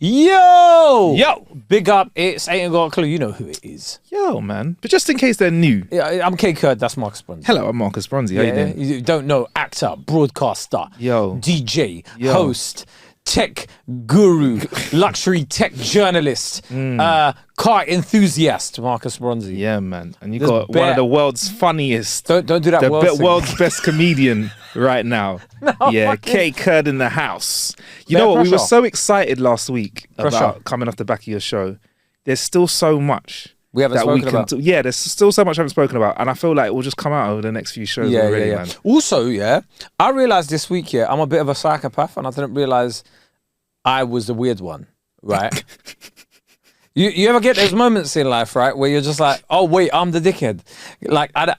Yo! Big up, it's Ain't Got a Clue. You know who it is. Yo, man. But just in case they're new. Yeah, I'm Kae Kurd, that's Marcus Bronzy. Hello, I'm Marcus Bronzy. How you doing? You don't know, actor, broadcaster, DJ, host, tech guru, luxury tech journalist, car enthusiast, Marcus Bronzy. Yeah, man. And you got one of the world's funniest. Don't do that. World's best comedian right now. Kae Kurd in the house. You know what? We were so excited last week about coming off the back of your show. There's still so much we haven't spoken about. There's still so much I haven't spoken about, and I feel like it will just come out over the next few shows already, man. Also, I realized this week, I'm a bit of a psychopath, and I didn't realize I was the weird one, right? You ever get those moments in life, right, where you're just like, oh wait, I'm the dickhead. Like I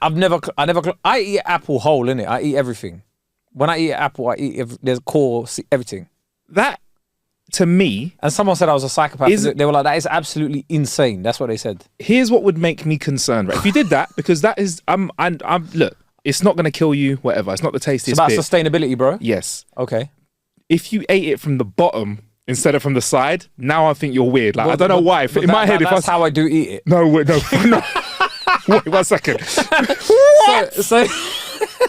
eat apple whole, innit? I eat everything. When I eat apple, I eat there's core, everything. That, to me... And someone said I was a psychopath. They were like, that is absolutely insane. That's what they said. Here's what would make me concerned, right? If you did that, because that is... look, it's not going to kill you, whatever. It's not the tastiest bit. It's about sustainability, bro? Yes. Okay. If you ate it from the bottom instead of from the side, now I think you're weird. Like, I don't know why. In my head, that's how I do eat it. No, wait, no. Wait 1 second. What? So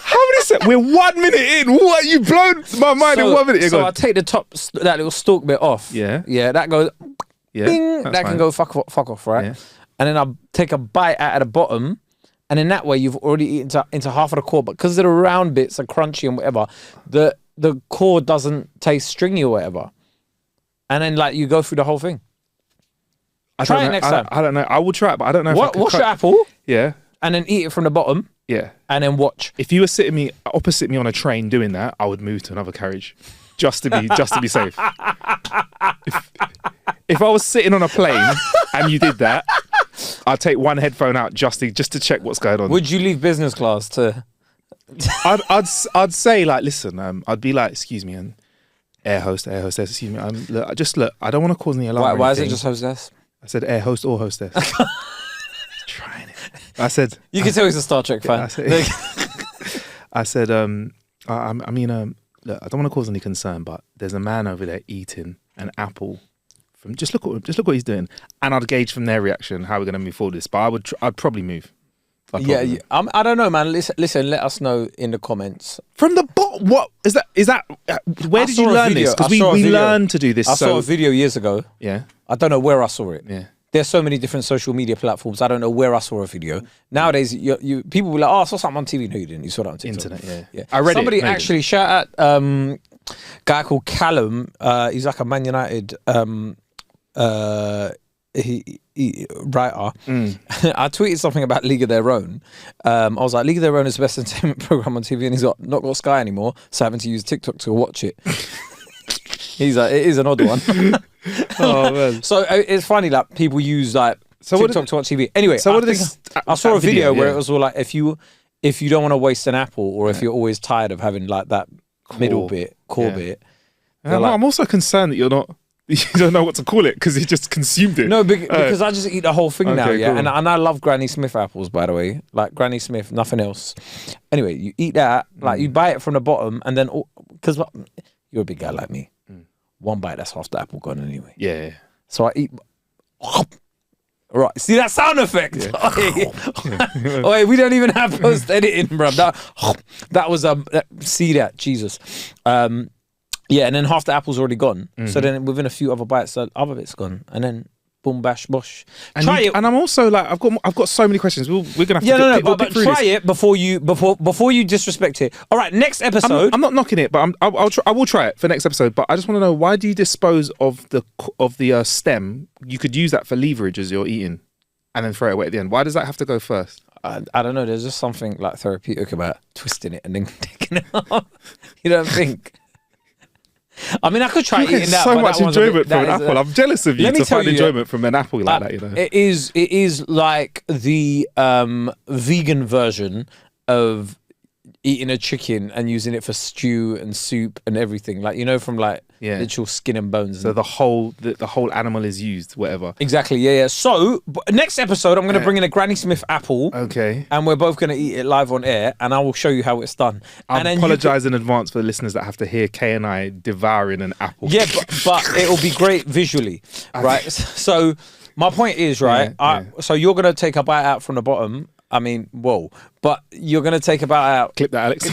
how many seconds? We're 1 minute in. What? You blown my mind in 1 minute. So I take the top, that little stalk bit off. Yeah. Yeah, that goes, bing, that can go fuck off, right? Yeah. And then I take a bite out of the bottom, and in that way, you've already eaten into half of the core, but because the round bits are crunchy and whatever, the core doesn't taste stringy or whatever. And then, like, you go through the whole thing. Try it next time. I don't know. I will try it, but I don't know if I can wash your apple. Yeah. And then eat it from the bottom. Yeah. And then watch. If you were sitting opposite me on a train doing that, I would move to another carriage just to be safe. If I was sitting on a plane and you did that, I'd take one headphone out just to check what's going on. Would you leave business class to? I'd say, like, listen, I'd be like, excuse me, and air hostess, excuse me, look, I don't want to cause any alarm. Why is it just hostess? I said air host or hostess. Trying it. I said you can tell he's a Star Trek fan. I said, look, I don't want to cause any concern, but there's a man over there eating an apple. Just look what he's doing, and I'd gauge from their reaction how we're going to move forward this. But I'd probably move. I don't know, man. Listen, let us know in the comments. From the bottom, what is that? Where did you learn this? Because we learned to do this. I saw a video years ago. Yeah. I don't know where I saw it. Yeah. There's so many different social media platforms. I don't know where I saw a video. Nowadays, people will be like, oh, I saw something on TV. No, you didn't. You saw that on TikTok. Internet, yeah. I read somebody actually shout out guy called Callum. He's like a Man United writer. I tweeted something about League of Their Own. I was like, League of Their Own is the best entertainment program on TV, and he's not got Sky anymore, so having to use TikTok to watch it. He's like, it is an odd one. Oh man! So it's funny, like, people use like TikTok to watch TV. Anyway, so I saw a video where it was all like, if you don't want to waste an apple, or if you're always tired of having like that middle bit, core bit. I'm also concerned that you don't know what to call it because you just consumed it. No, because I just eat the whole thing now, yeah. Cool. And I love Granny Smith apples, by the way. Like Granny Smith, nothing else. Anyway, you eat that, like you bite it from the bottom, and then because you're a big guy like me, one bite, that's half the apple gone anyway. Yeah. So I eat. Right, see that sound effect? Yeah. Oi, we don't even have post editing, bro. That was see that, Jesus. Yeah, and then half the apple's already gone. So then within a few other bites, the other bit's gone, and then boom, bash, bosh. Try it, and I'm also like, I've got so many questions. We're gonna have to but try it before you disrespect it. All right, next episode. I'm not knocking it, but I will try it for next episode. But I just want to know, why do you dispose of the stem? You could use that for leverage as you're eating, and then throw it away at the end. Why does that have to go first? I don't know. There's just something like therapeutic about twisting it and then taking it off. You don't think? I mean, I could try eating that. So much enjoyment from an apple. I'm jealous of you to find enjoyment from an apple like that. You know, it is like the vegan version of eating a chicken and using it for stew and soup and everything. Like, you know, from like Yeah. literal skin and bones. So the whole animal is used, whatever. Exactly, yeah. So next episode, I'm going to bring in a Granny Smith apple. Okay. And we're both going to eat it live on air, and I will show you how it's done. I and then apologise in advance for the listeners that have to hear Kae and I devouring an apple. Yeah, but it'll be great visually, right? So my point is, right, so you're going to take a bite out from the bottom. I mean, whoa. But you're going to take a bite out. Clip that, Alex.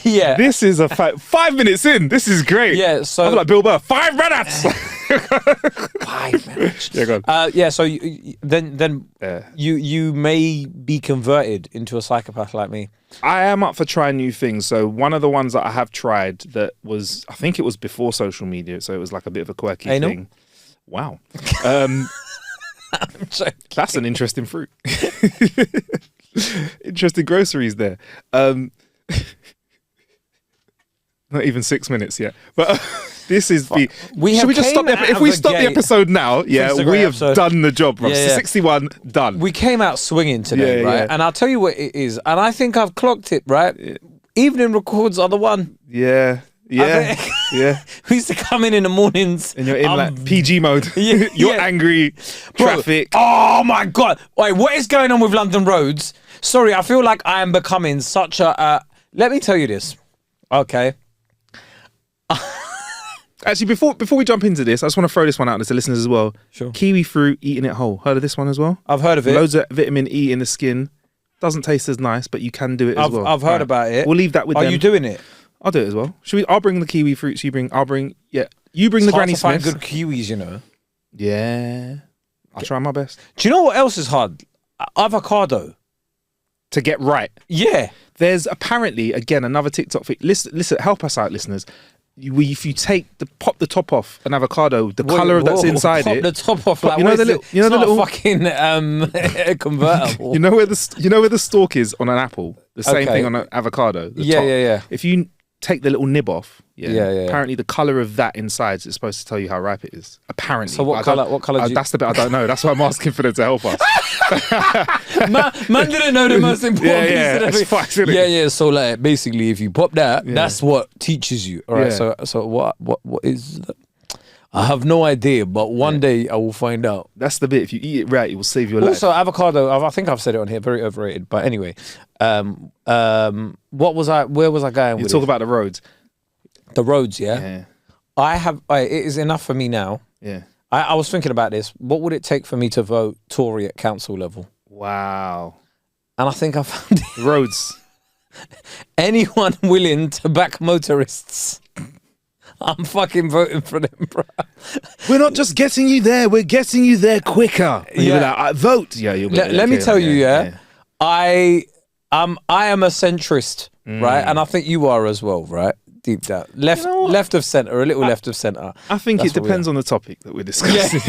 Yeah. This is a 5 minutes in. This is great. Yeah, so... I'm like Bill Burr. 5 minutes! 5 minutes. Yeah, go on. Yeah, so you may be converted into a psychopath like me. I am up for trying new things. So one of the ones that I have tried that was, I think it was before social media, so it was like a bit of a quirky thing. Wow. That's an interesting fruit. Interesting groceries there. Not even 6 minutes yet. But this is the... Should we just stop if we stop the episode now, we have done the job, bro. 61, done. We came out swinging today, right? Yeah. And I'll tell you what it is. And I think I've clocked it, right? Yeah. Evening records are the one. Yeah. Yeah. Yeah. We used to come in the mornings. And you're in like PG mode. Yeah, you're angry. Traffic. Oh my God. Wait, what is going on with London roads? Sorry, I feel like I am becoming such a... let me tell you this. Okay. Actually, before we jump into this, I just want to throw this one out to the listeners as well. Sure. Kiwi fruit, eating it whole. Heard of this one as well? I've heard of it. Loads of vitamin E in the skin. Doesn't taste as nice, but you can do it as well. I've heard about it. We'll leave that with them. Are you doing it? I'll do it as well. I'll bring the kiwi fruits. You bring the Granny Smiths. Find good kiwis, you know. Yeah. I'll try my best. Do you know what else is hard? Avocado. To get right. Yeah. There's apparently, again, another TikTok thing. Listen, help us out, listeners. If you pop the top off an avocado, the colour that's inside pop it. the top off, like, you know the little fucking convertible. you know where the stalk is on an apple. The same thing on an avocado. Yeah. If you take the little nib off, yeah. apparently the colour of that inside is supposed to tell you how ripe it is. Apparently. So what colour? What colour? That's the bit I don't know. That's why I'm asking for them to help us. man didn't know the most important piece of it. Yeah. So like basically, if you pop that, that's what teaches you. All right. So what is that? I have no idea, but one day I will find out. That's the bit. If you eat it right, it will save your life. Also, avocado. I think I've said it on here. Very overrated. But anyway, what was I? Where was I going? You talk about the roads. The roads, yeah. I have. It is enough for me now. Yeah. I was thinking about this. What would it take for me to vote Tory at council level? Wow. And I think I found it. Roads. Anyone willing to back motorists? I'm fucking voting for them, bro. We're not just getting you there, we're getting you there quicker. And you'll be like, vote. Yeah, you'll be Let me tell you, I am a centrist, right? And I think you are as well, right? Deep down. Left of centre, a little left of centre. I think it depends on the topic that we're discussing.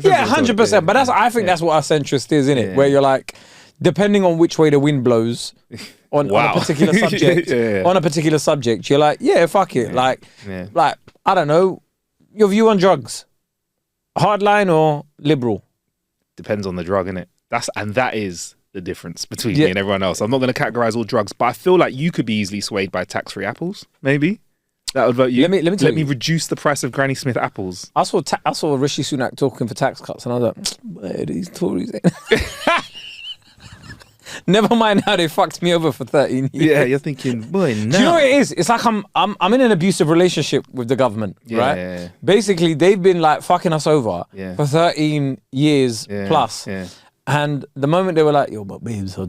Yeah, 100%. But I think that's what a centrist is, isn't it? Where you're like, depending on which way the wind blows on a particular subject, on a particular subject, you're like, fuck it. Like, I don't know, your view on drugs, hardline or liberal? Depends on the drug, innit? That is the difference between me and everyone else. I'm not going to categorize all drugs, but I feel like you could be easily swayed by tax-free apples. Maybe that would vote you. Let me reduce the price of Granny Smith apples. I saw Rishi Sunak talking for tax cuts, and I was like, where are these Tories? Never mind how they fucked me over for 13 years. Yeah, you're thinking, boy, no. Do you know what it is? It's like I'm in an abusive relationship with the government, right? Yeah. Basically, they've been like fucking us over for 13 years plus. Yeah. And the moment they were like, yo, but babes, I'll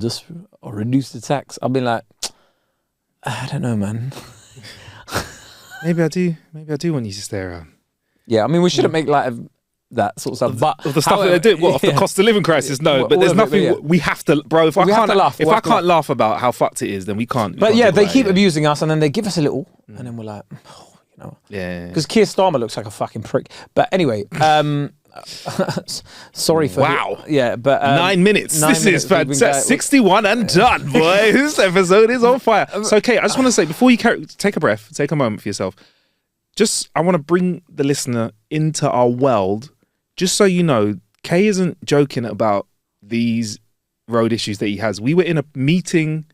reduce the tax. I've been like, I don't know, man. Maybe I do want you to stay around. Yeah, I mean, we shouldn't make light of that sort of stuff. But of the stuff that they do, of the cost of living crisis? No, but there's nothing we have to, bro. If I can't laugh about how fucked it is, then we can't. But they keep abusing us, and then they give us a little, and then we're like, because Keir Starmer looks like a fucking prick. But anyway, sorry for but 9 minutes. This is fantastic. 61 and done, boy. This episode is on fire. So, Kate, I just want to say before you take a breath, take a moment for yourself. I want to bring the listener into our world. Just so you know, Kay isn't joking about these road issues that he has. We were in a meeting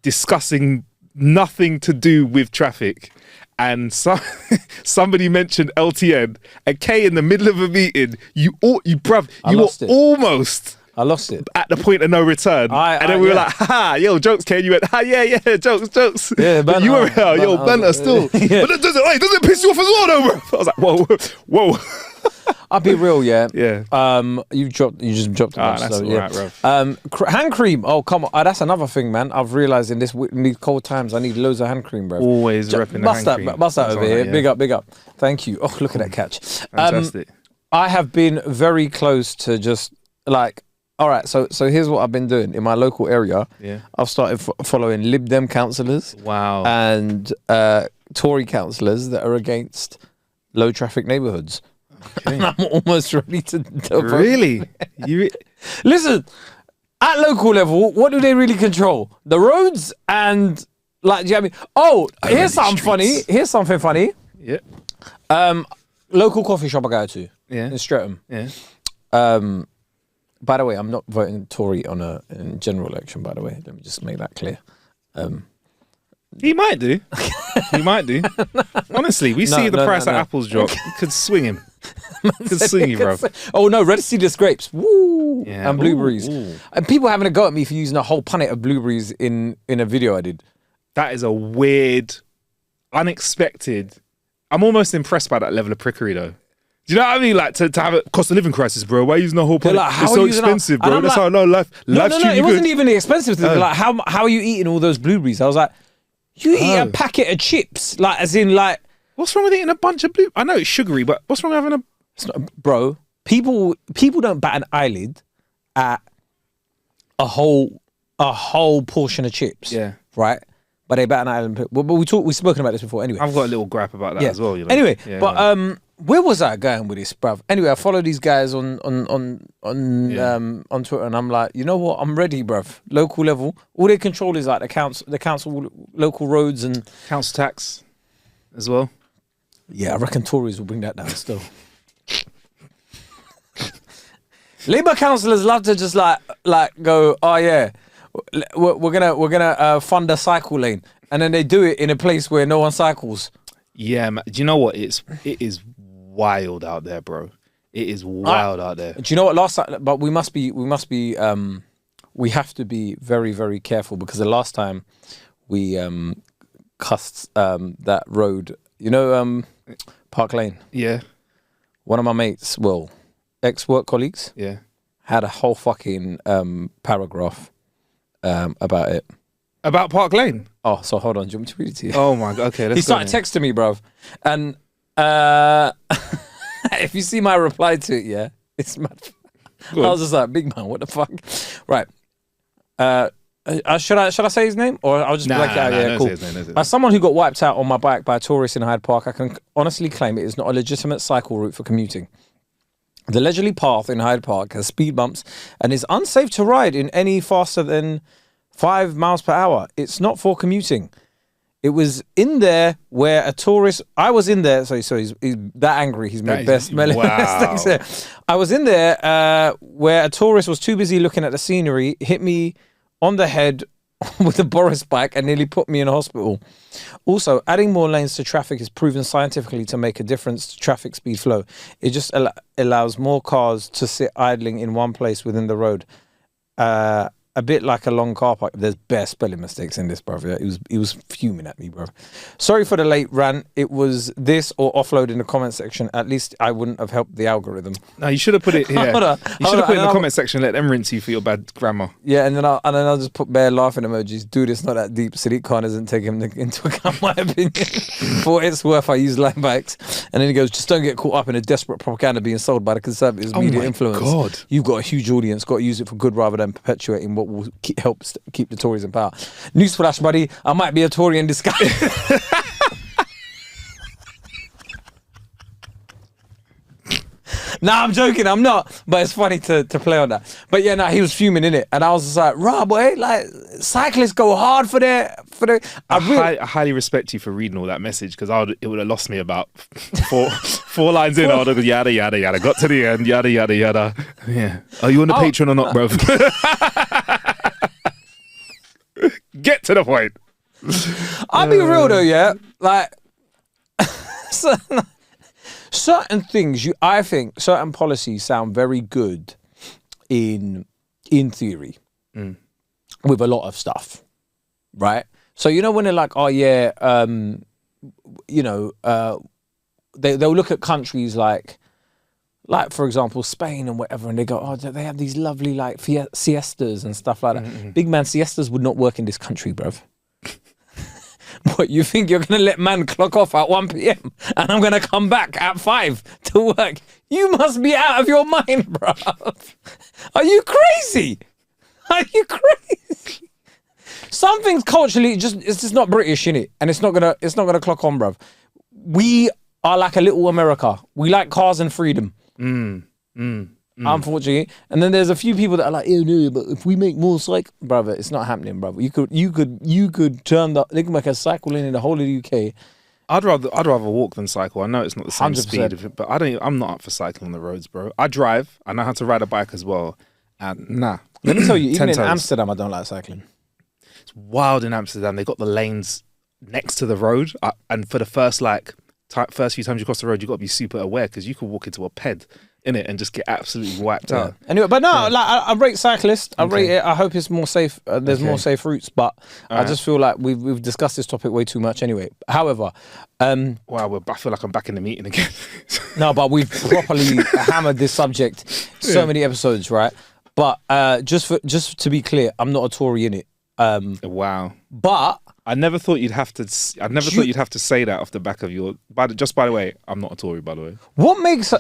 discussing nothing to do with traffic. And somebody mentioned LTN, and Kae in the middle of a meeting, you were almost I lost it at the point of no return. And then we were like, ha, yo, jokes, Kae. You went, yeah, jokes. Yeah, but you were, banter still. Yeah. But does it piss you off as well, though, bro? I was like, whoa. I'll be real, yeah. Yeah. You just dropped a bunch, that's so, all yeah. right, bro. Hand cream. Oh, come on. That's another thing, man. I've realised in these cold times, I need loads of hand cream, bro. Always repping the hand cream. Bust that over here. Right, yeah. Big up. Thank you. Oh, look at that catch. Fantastic. I have been very close to just like, all right, so here's what I've been doing in my local area. Yeah. I've started following Lib Dem councillors. Wow. And Tory councillors that are against low traffic neighbourhoods. Okay. And I'm almost ready to really? Listen, at local level, what do they really control? The roads and like, do you know what I mean? Oh, here's something funny. Yeah. Local coffee shop I go to. Yeah. In Streatham. Yeah. By the way, I'm not voting Tory on a general election, by the way. Let me just make that clear. He might do. Honestly, we see the price of apples drop. Could swing him. Could swing you, bro. Oh no, Red Sea grapes. Woo! Yeah. And blueberries. Ooh. And people having a go at me for using a whole punnet of blueberries in a video I did. That is a weird, unexpected. I'm almost impressed by that level of prickery, though. Do you know what I mean? Like to have a cost of living crisis, bro. Why are you using a whole punnet? Like, it's so expensive, bro. That's how life's it wasn't even the expensive thing. Like how are you eating all those blueberries? I was like, you eat a packet of chips, like as in like. What's wrong with eating a bunch of blue? I know it's sugary, but what's wrong with having a? It's not, bro. People don't bat an eyelid at a whole portion of chips. Yeah. Right. But they bat an eyelid. But we've spoken about this before. Anyway, I've got a little gripe about that as well. You know? Anyway, yeah, but where was I going with this, bruv? Anyway, I follow these guys on Twitter, and I'm like, you know what? I'm ready, bruv. Local level, all they control is like the council, local roads and council tax as well. Yeah, I reckon Tories will bring that down still. Labour councillors love to just like go, oh yeah, we're gonna fund a cycle lane, and then they do it in a place where no one cycles. Yeah, man. Do you know what? It is wild out there, bro. It is wild out there. Do you know what? Last time, but we have to be very, very careful, because the last time we cussed that road, you know, Park Lane. Yeah. One of my mates, well, ex-work colleagues, yeah, had a whole fucking paragraph about it. About Park Lane? Oh, so hold on. Do you want me to read it to you? Oh my God. Okay, let's He started texting me, bruv. And if you see my reply to it, yeah, it's mad. I was just like, big man, what the fuck? Right. Should I say his name? Or I'll just blank it out? Yeah, cool. As someone who got wiped out on my bike by a tourist in Hyde Park, I can honestly claim it is not a legitimate cycle route for commuting. The leisurely path in Hyde Park has speed bumps and is unsafe to ride in any faster than 5 miles per hour. It's not for commuting. It was in there where a tourist. I was in there. So he's that angry. He's made best smelling. Wow. I was in there where a tourist was too busy looking at the scenery, hit me on the head with a Boris bike and nearly put me in a hospital. Also, adding more lanes to traffic is proven scientifically to make a difference to traffic speed flow. It just allows more cars to sit idling in one place within the road. A bit like a long car park. There's bare spelling mistakes in this, brother. He was fuming at me, bro. Sorry for the late rant. It was this or offload in the comment section. At least I wouldn't have helped the algorithm. No, you should have put it here. You should have put it in the comment section. Let them rinse you for your bad grammar. Yeah, and then I'll just put bare laughing emojis. Dude, it's not that deep. Sadiq Khan doesn't take him into account my opinion. For what it's worth, I use line bikes. And then he goes, just don't get caught up in a desperate propaganda being sold by the Conservatives' media influence. God. You've got a huge audience. Got to use it for good rather than perpetuating what will help keep the Tories in power. Newsflash, buddy. I might be a Tory in disguise. Nah, I'm joking. I'm not. But it's funny to play on that. But yeah, he was fuming in it, and I was just like, "Rah, boy! Like cyclists go hard for their." I highly respect you for reading all that message, because it would have lost me about four lines in. I would have gone yada yada yada. Got to the end. Yada yada yada. Yeah. Are you on the Patreon or not, bro? Get to the point. I'll be real though, yeah. Like certain things, I think certain policies sound very good in theory with a lot of stuff, right? So you know when they're like, oh yeah, they'll look at countries like for example Spain and whatever, and they go, oh, they have these lovely like siestas and stuff like that. Big man, siestas would not work in this country, bruv. What, you think you're gonna let man clock off at 1 p.m. and I'm gonna come back at 5 to work? You must be out of your mind, bruv. Are you crazy? Are you crazy? Some things culturally it's just not British, innit? And it's not gonna clock on, bruv. We are like a little America. We like cars and freedom. Unfortunately. And then there's a few people that are like, no, but if we make more cycle, brother, it's not happening, brother. You could turn they can make a cycle lane in the whole of the UK. I'd rather walk than cycle. I know it's not the same 100%. speed, but I'm not up for cycling on the roads, bro. I drive. I know how to ride a bike as well. And nah. Let me tell you, even in toes. Amsterdam, I don't like cycling. It's wild in Amsterdam. They got the lanes next to the road, and for the first few times you cross the road, you got to be super aware because you could walk into a ped in it and just get absolutely wiped out. Anyway, but no, like I rate cyclists. I rate it. I hope it's more safe. There's more safe routes, but I just feel like we've discussed this topic way too much. Anyway, however, wow, I feel like I'm back in the meeting again. no, but we've properly hammered this subject so many episodes, right? But just to be clear, I'm not a Tory in it. Wow. But I never thought you'd have to. I never thought you'd have to say that off the back of your. By the way, I'm not a Tory. By the way, what makes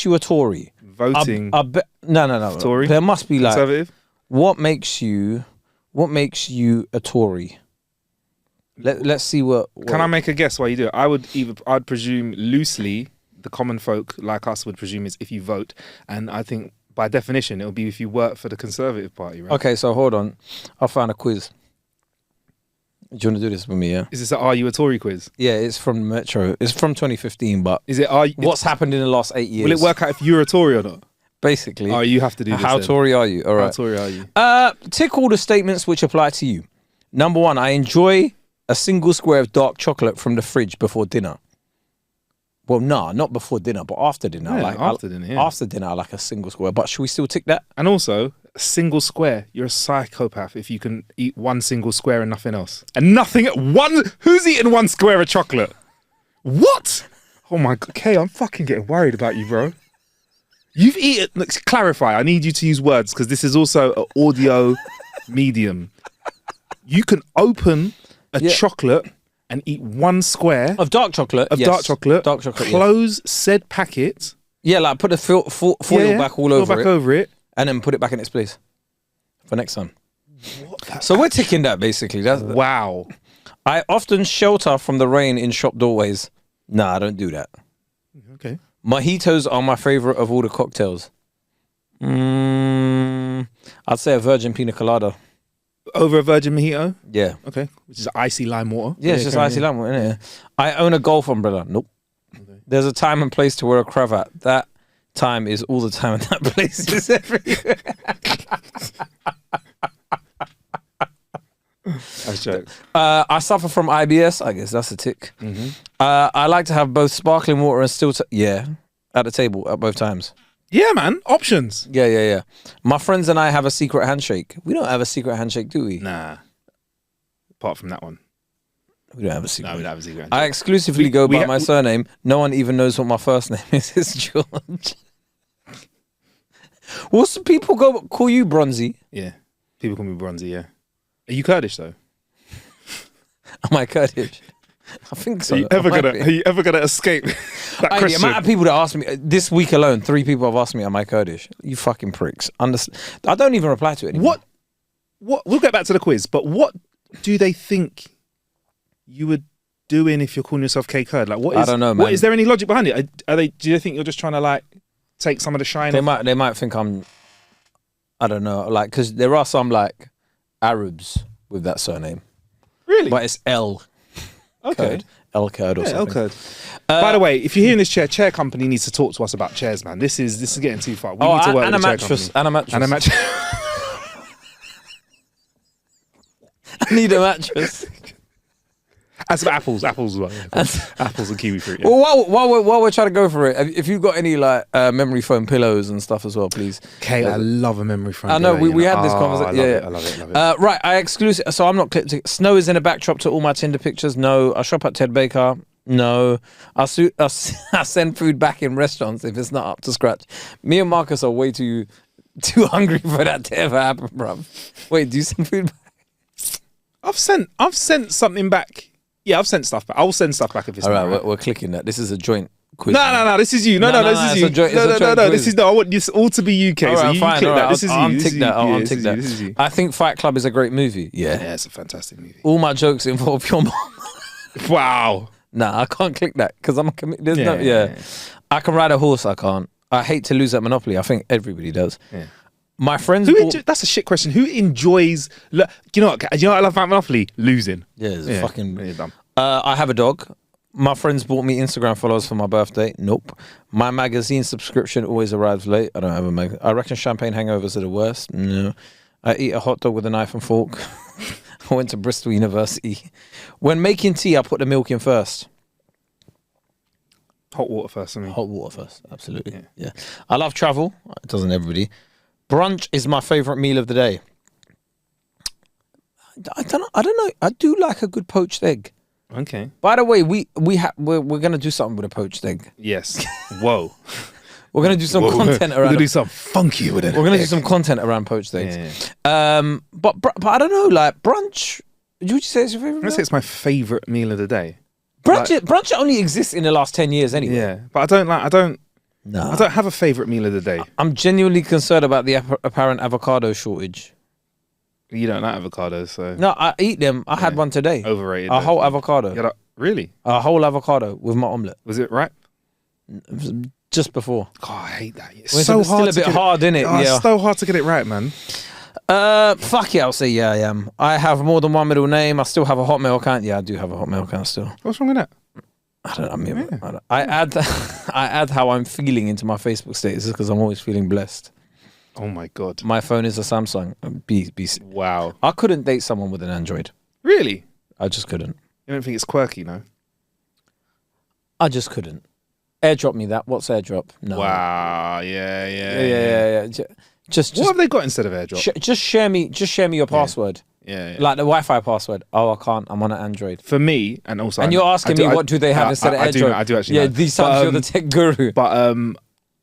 you a Tory? Voting. No. Tory. There must be like Conservative. What makes you a Tory? Let's see what. Can I make a guess why you do it? I'd presume loosely the common folk like us would presume is if you vote, and I think by definition it'll be if you work for the Conservative Party, right? Okay, so hold on, I found a quiz. Do you want to do this with me, yeah? Is this a Are You a Tory quiz? Yeah, it's from Metro. It's from 2015, but is it what's happened in the last 8 years? Will it work out if you're a Tory or not? Basically. Oh, you have to do this. How then. Tory are you? All right. How Tory are you? Tick all the statements which apply to you. Number 1, I enjoy a single square of dark chocolate from the fridge before dinner. Well, no, not before dinner, but after dinner. Yeah, after dinner, yeah. After dinner, I like a single square. But should we still tick that? And also, a single square. You're a psychopath if you can eat one single square and nothing else. And who's eating one square of chocolate? What? Oh my God, Kae, I'm fucking getting worried about you, bro. You've eaten, let's clarify, I need you to use words because this is also an audio medium. You can open a chocolate and eat one square of dark chocolate. Dark chocolate. Close said packet. Yeah, like put the foil back all over it. And then put it back in its place for next time. So we're ticking that basically. Wow. I often shelter from the rain in shop doorways. Nah, I don't do that. Okay. Mojitos are my favorite of all the cocktails. I'd say a virgin pina colada. Over a virgin mojito? Yeah. Okay. Which is icy lime water. Yeah, it's just icy lime water, isn't it? I own a golf umbrella. Nope. Okay. There's a time and place to wear a cravat. That time is all the time and that place is everywhere. That's jokes. I suffer from IBS. I guess that's a tick. Mm-hmm. I like to have both sparkling water and still... at the table at both times. Yeah, man. Options. Yeah. My friends and I have a secret handshake. We don't have a secret handshake, do we? Nah. Apart from that one. We don't have a secret. No, we don't have a secret handshake. I exclusively go by my surname. No one even knows what my first name is. It's George. What's people call you Bronzy? Yeah. People call me Bronzy, yeah. Are you Kurdish, though? Am I Kurdish? I think so. Are you ever gonna escape that question? The amount of people that ask me this week alone, 3 people have asked me, "Am I Kurdish?" You fucking pricks. I don't even reply to it anymore. What? We'll get back to the quiz, but what do they think you were doing if you're calling yourself Kae Kurd? Like, what is? I don't know, man. Is there any logic behind it? Do they think you're just trying to like take some of the shine? They might think I'm. I don't know, like because there are some like Arabs with that surname. Really? But it's L. Okay. L Kurd or something. L Kurd. By the way, if you're hearing this chair company needs to talk to us about chairs, man. This is getting too far. We need to work with the chair company. And a mattress. I need a mattress. And some apples as well. Yeah, apples and kiwi fruit. Yeah. Well, while we're trying to go for it, if you've got any like memory foam pillows and stuff as well, please. Kate, I love a memory foam. I know pillow, we had this conversation. I love it. Right, I exclusive. So I'm not clipped. Snow is in a backdrop to all my Tinder pictures. No, I shop at Ted Baker. No, I send food back in restaurants if it's not up to scratch. Me and Marcus are way too hungry for that to ever happen, bruv. Wait, do you send food back? I've sent something back. Yeah, I've sent stuff back. I'll send stuff back if it's all not right. We're clicking that. This is a joint quiz. No, this is you. No, this is you. No, this is no. I want this all to be UK. All right, so you fine, click all that. right, This is you. I'll This tick is that. you. I'll Yeah, tick that. This is you. I think Fight Club is a great movie. Yeah, it's a fantastic movie. All my jokes involve your mom. Wow. Nah, I can't click that because I'm a there's Yeah, no. yeah. I can ride a horse. I can't. I hate to lose at Monopoly. I think everybody does. Yeah. My friends. That's a shit question. Who enjoys? You know what? I love about Monopoly? Losing. Yeah, it's fucking. Really dumb. I have a dog. My friends bought me Instagram followers for my birthday. Nope. My magazine subscription always arrives late. I don't have a magazine. I reckon champagne hangovers are the worst. No. I eat a hot dog with a knife and fork. I went to Bristol University. When making tea, I put the milk in first. Hot water first for me. Hot water first, absolutely. Yeah. I love travel. It doesn't everybody. Brunch is my favourite meal of the day. I don't know. I do like a good poached egg. Okay. By the way, we're gonna do something with a poached egg. Yes. Whoa. We're gonna do some content around. We're gonna do something funky with it. We're gonna do some content around poached eggs. Yeah. But I don't know. Like brunch. Would you say it's your favourite? I'm gonna say it's my favourite meal of the day. Brunch only exists in the last 10 years anyway. Yeah, but I don't have a favourite meal of the day. I'm genuinely concerned about the apparent avocado shortage. You don't like avocados, so No, I eat them. I had one today. overrated. A whole avocado. Really? A whole avocado with my omelette. Was it ripe? Just before. God, I hate that. It's Well, so it's hard. still a bit hard, isn't it? Oh, Yeah. It's so hard to get it right, man. Fuck yeah, I'll say yeah, I am. I have more than one middle name. I still have a Hotmail account. Yeah, I do have a Hotmail account still. What's wrong with that? I add how I'm feeling into my Facebook status because I'm always feeling blessed. Oh my God. My phone is a Samsung. Wow. I couldn't date someone with an Android. Really? I just couldn't. You don't think it's quirky, no? I just couldn't. Airdrop me that. What's airdrop? No. Wow. Yeah. Just What have they got instead of airdrop? just share me your password. Yeah. Like the Wi-Fi password. Oh, I can't. I'm on an Android. For me, and also, And you're asking me what do they have instead of airdrop? I do actually. Yeah, know. these times you're the tech guru. But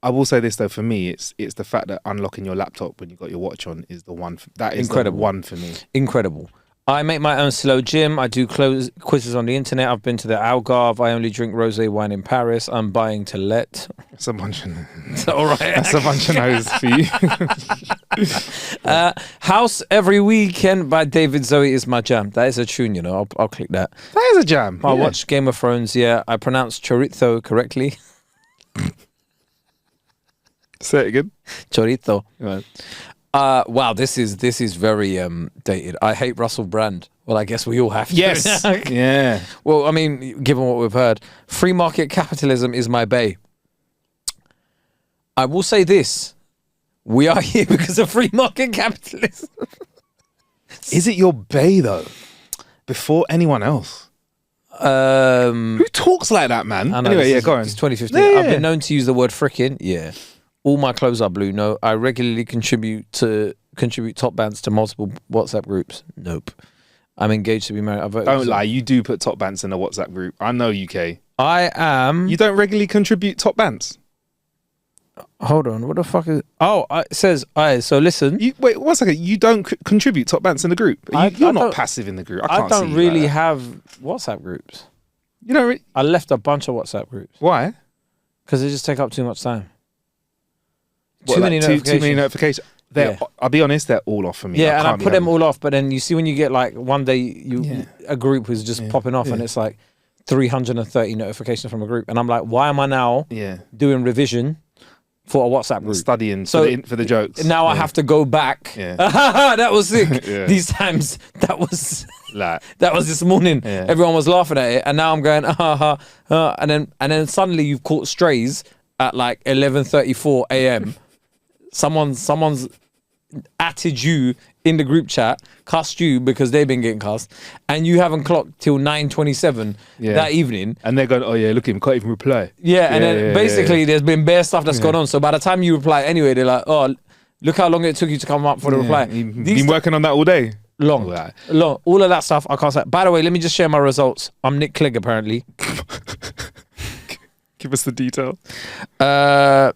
I will say this though. For me, it's the fact that unlocking your laptop when you got your watch on is the one. That is Incredible. the one for me. Incredible. I make my own slow gym. I do quizzes on the internet. I've been to the Algarve. I only drink rosé wine in Paris. I'm buying to let. That's a bunch of. All right. That's a bunch of no's for you. House Every Weekend by David Zoe is my jam. That is a tune, you know. I'll click that. That is a jam. I watch Game of Thrones. Yeah, I pronounce chorizo correctly. Say it again. Chorizo. Right. Wow, this is very dated. I hate Russell Brand. Well, I guess we all have to. Yes. Yeah. Well, I mean, given what we've heard, free market capitalism is my bae. I will say this. We are here because of free market capitalism. Is it your bae though? Before anyone else? Who talks like that, man? Anyway, go on. It's 2015. Yeah. I've been known to use the word frickin'. Yeah. All my clothes are blue. No. I regularly contribute top bands to multiple WhatsApp groups. Nope. I'm engaged to be married. Don't lie. You do put top bands in a WhatsApp group. I know UK. I am. You don't regularly contribute top bands. Hold on. What the fuck is? Oh, it says. So listen. Wait 1 second. You don't contribute top bands in the group. You're not passive in the group. I don't really have WhatsApp groups. You know. I left a bunch of WhatsApp groups. Why? Because they just take up too much time. Too many notifications. I'll be honest, they're all off for me. Yeah, and I put them all off. But then you see when you get like one day a group is just popping off and it's like 330 notifications from a group, and I'm like, why am I now doing revision for a WhatsApp group? Studying for the jokes. Now I have to go back. Yeah. That was sick. These times that was this morning. Yeah. Everyone was laughing at it, and now I'm going and then suddenly you've caught strays at like 11:34 a.m. Someone's atted you in the group chat, cussed you because they've been getting cussed, and you haven't clocked till 9:27 that evening. And they're going, oh yeah, look at him, can't even reply. Yeah, and then basically there's been bare stuff that's gone on. So by the time you reply anyway, they're like, oh, look how long it took you to come up for the reply. You've been working on that all day. Long. All of that stuff, I can't say. By the way, let me just share my results. I'm Nick Clegg, apparently. Give us the detail.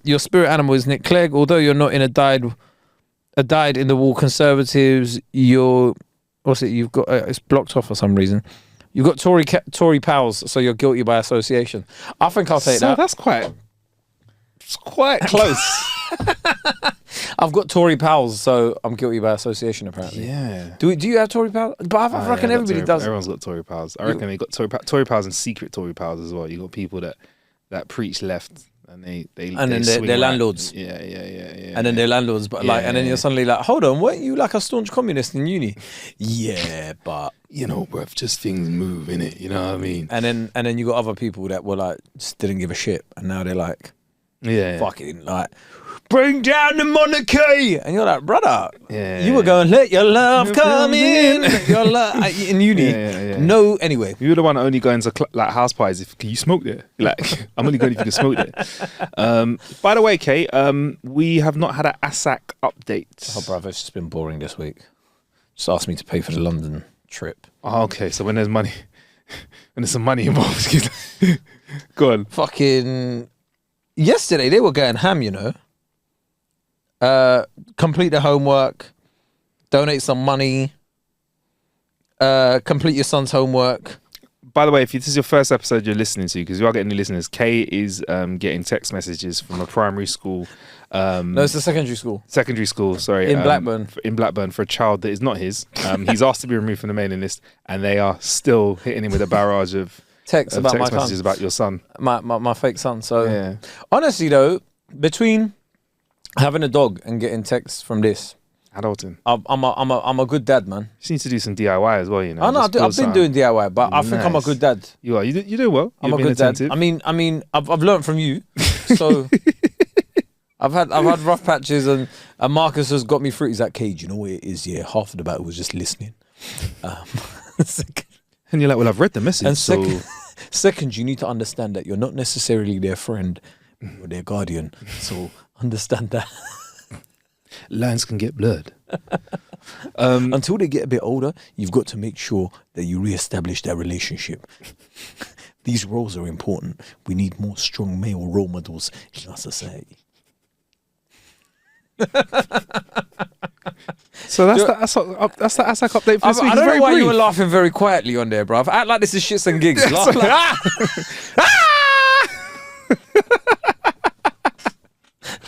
Your spirit animal is Nick Clegg. Although you're not in a dyed in the wall Conservatives, you've got it's blocked off for some reason. You've got Tory pals, so you're guilty by association. I think I'll take that. That's quite close. I've got Tory pals, so I'm guilty by association, apparently. Yeah. Do you have Tory pals? But I reckon everybody does. Everyone's got Tory pals. I reckon they got Tory pals and secret Tory pals as well. You got people that preach left and they and then they're landlords. Yeah. And then they're landlords, but and then you're suddenly like, hold on, weren't you like a staunch communist in uni? Yeah, but bruv, just things move, innit? You know what I mean? And then you got other people that were like just didn't give a shit, and now they're like, fucking like, bring down the monarchy, and you're like, brother, you were going, let your love come in, your love in uni. No, anyway, you were the one that only going to like house parties if can you smoke there? Like, I'm only going if you can smoke there. By the way, Kate, we have not had an ASAK update. Oh, brother, it's just been boring this week. Just asked me to pay for the London trip. Oh, okay, so when there's money, when there's some money involved, go on. Fucking yesterday they were going ham, complete the homework, donate some money, complete your son's homework. By the way, if this is your first episode you're listening to, because we are getting new listeners, Kay is getting text messages from a primary school. No, it's a secondary school. Secondary school, sorry. In Blackburn. In Blackburn for a child that is not his. He's asked to be removed from the mailing list, and they are still hitting him with a barrage of text messages about your son. My fake son. So honestly though, between having a dog and getting texts from this, adulting, I'm a good dad, man. You need to do some DIY as well, I know, I've been doing DIY, but I think I'm a good dad. You are. You do well. I'm a good dad. I mean, I've learned from you, so I've had rough patches, and Marcus has got me through. He's like, Cage, you know what it is? Yeah, half of the battle was just listening. And you're like, well, I've read the message. And second, you need to understand that you're not necessarily their friend or their guardian. So understand that. Lines can get blurred. Until they get a bit older, you've got to make sure that you re-establish that relationship. These roles are important. We need more strong male role models in our society. So that's the ASAK update for this week. I don't know why you were laughing very quietly on there, bro. I act like this is shits and gigs.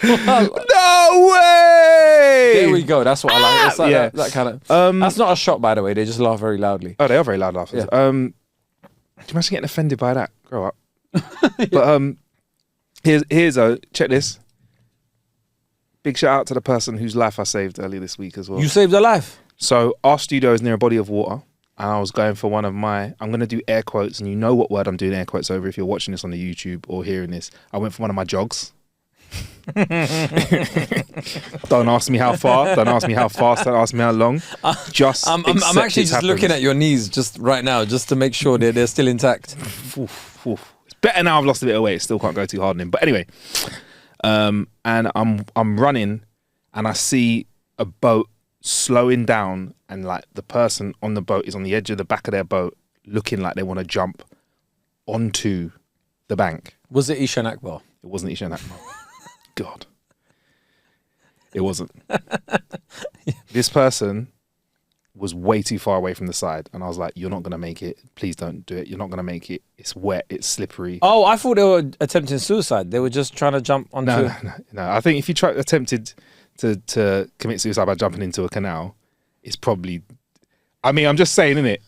No way! There we go. That's what I like. It's like that kind of. That's not a shot, by the way. They just laugh very loudly. Oh, they are very loud laughers. Yeah. Do you imagine getting offended by that? Grow up. But here's check this. Big shout out to the person whose life I saved earlier this week as well. You saved a life. So our studio is near a body of water, and I was going for one of my. I'm going to do air quotes, and you know what word I'm doing air quotes over if you're watching this on the YouTube or hearing this. I went for one of my jogs. Don't ask me how far. Don't ask me how fast. Don't ask me how long. I'm actually just looking at your knees just right now, just to make sure they're still intact. It's better now. I've lost a bit of weight. Still can't go too hard on him. But anyway, and I'm running, and I see a boat slowing down, and like the person on the boat is on the edge of the back of their boat, looking like they want to jump onto the bank. Was it Ishan Akbar? It wasn't Ishan Akbar. God. It wasn't. This person was way too far away from the side, and I was like, you're not going to make it. Please don't do it. You're not going to make it. It's wet. It's slippery. Oh, I thought they were attempting suicide. They were just trying to jump onto... No. I think if you attempted to commit suicide by jumping into a canal, it's probably... I mean, I'm just saying, innit?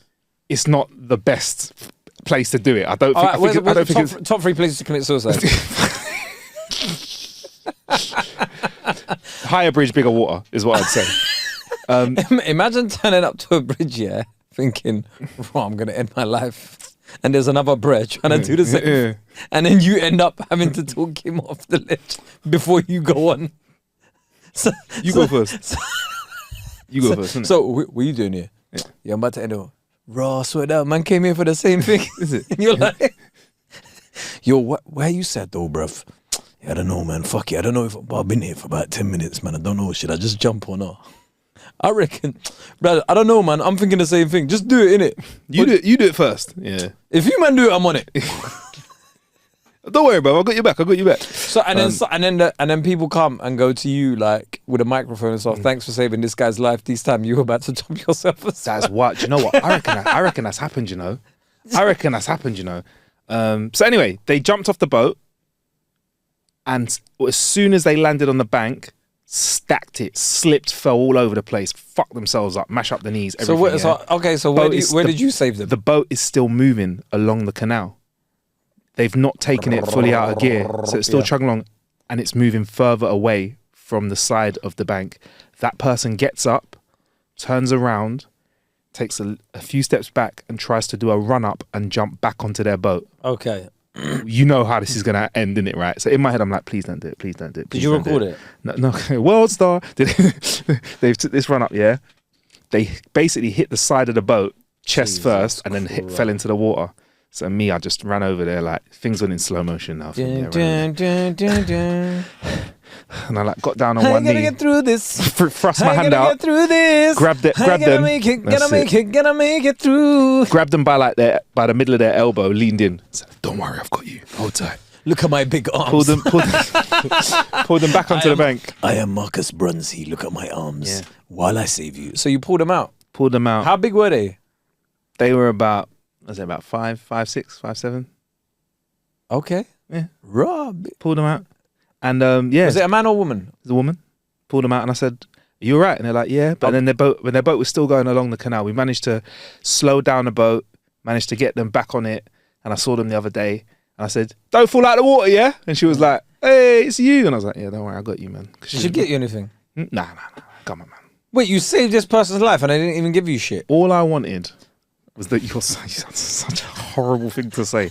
It's not the best place to do it. I don't think... Top 3 places to commit suicide. Higher bridge, bigger water is what I'd say. Imagine turning up to a bridge, thinking, I'm going to end my life. And there's another bridge trying to do the same. And then you end up having to talk him off the ledge before you go on. You go first. You go first. Innit? So what are you doing here? Yeah, I'm about to end up. Raw, swear that man came here for the same thing. Is it? And you're like, yo, where you said though, bruv? Yeah, I don't know, man. Fuck it. I don't know if I've been here for about 10 minutes, man. I don't know. Should I just jump or not? I reckon, brother. I don't know, man. I'm thinking the same thing. Just do it, innit? You do it first. Yeah. If you man do it, I'm on it. Don't worry, bro. I got you back. So and then people come and go to you like with a microphone and stuff. Thanks for saving this guy's life. This time you were about to jump yourself. That's what. Do you know what? I reckon that's happened. You know. So anyway, they jumped off the boat, and as soon as they landed on the bank, stacked it, slipped, fell all over the place, fucked themselves up, mash up the knees. Everything, so where did you save them? The boat is still moving along the canal. They've not taken it fully out of gear, so it's still chugging along, and it's moving further away from the side of the bank. That person gets up, turns around, takes a few steps back, and tries to do a run up and jump back onto their boat. Okay. You know how this is going to end, innit, right? So in my head, I'm like, please don't do it. Did you record it? No. World star. They've took this run up, yeah? They basically hit the side of the boat, chest Jesus first, and then fell into the water. So I just ran over there, like, things went in slow motion now. And I like got down on one knee. Gotta get through this. Thrust my hand out. Get through this. Grabbed them. Gotta make it through. Grabbed them by the middle of their elbow, leaned in. Said, don't worry, I've got you. Hold tight. Look at my big arms. Pulled them back onto the bank. I am Marcus Bronzy. Look at my arms. Yeah. While I save you. So you pulled them out. Pulled them out. How big were they? They were about 5, 6, 5, 7. Okay. Yeah. Rob. Pulled them out. And yeah. Was it a man or woman? It was a woman. Pulled them out and I said, are you all right? And they're like, yeah. But then when their boat was still going along the canal, we managed to slow down the boat, managed to get them back on it. And I saw them the other day and I said, don't fall out of the water, yeah? And she was like, hey, it's you. And I was like, yeah, don't worry, I got you, man. Did she get you anything? Nah. Come on, man. Wait, you saved this person's life and they didn't even give you shit? All I wanted was that you sound such a horrible thing to say.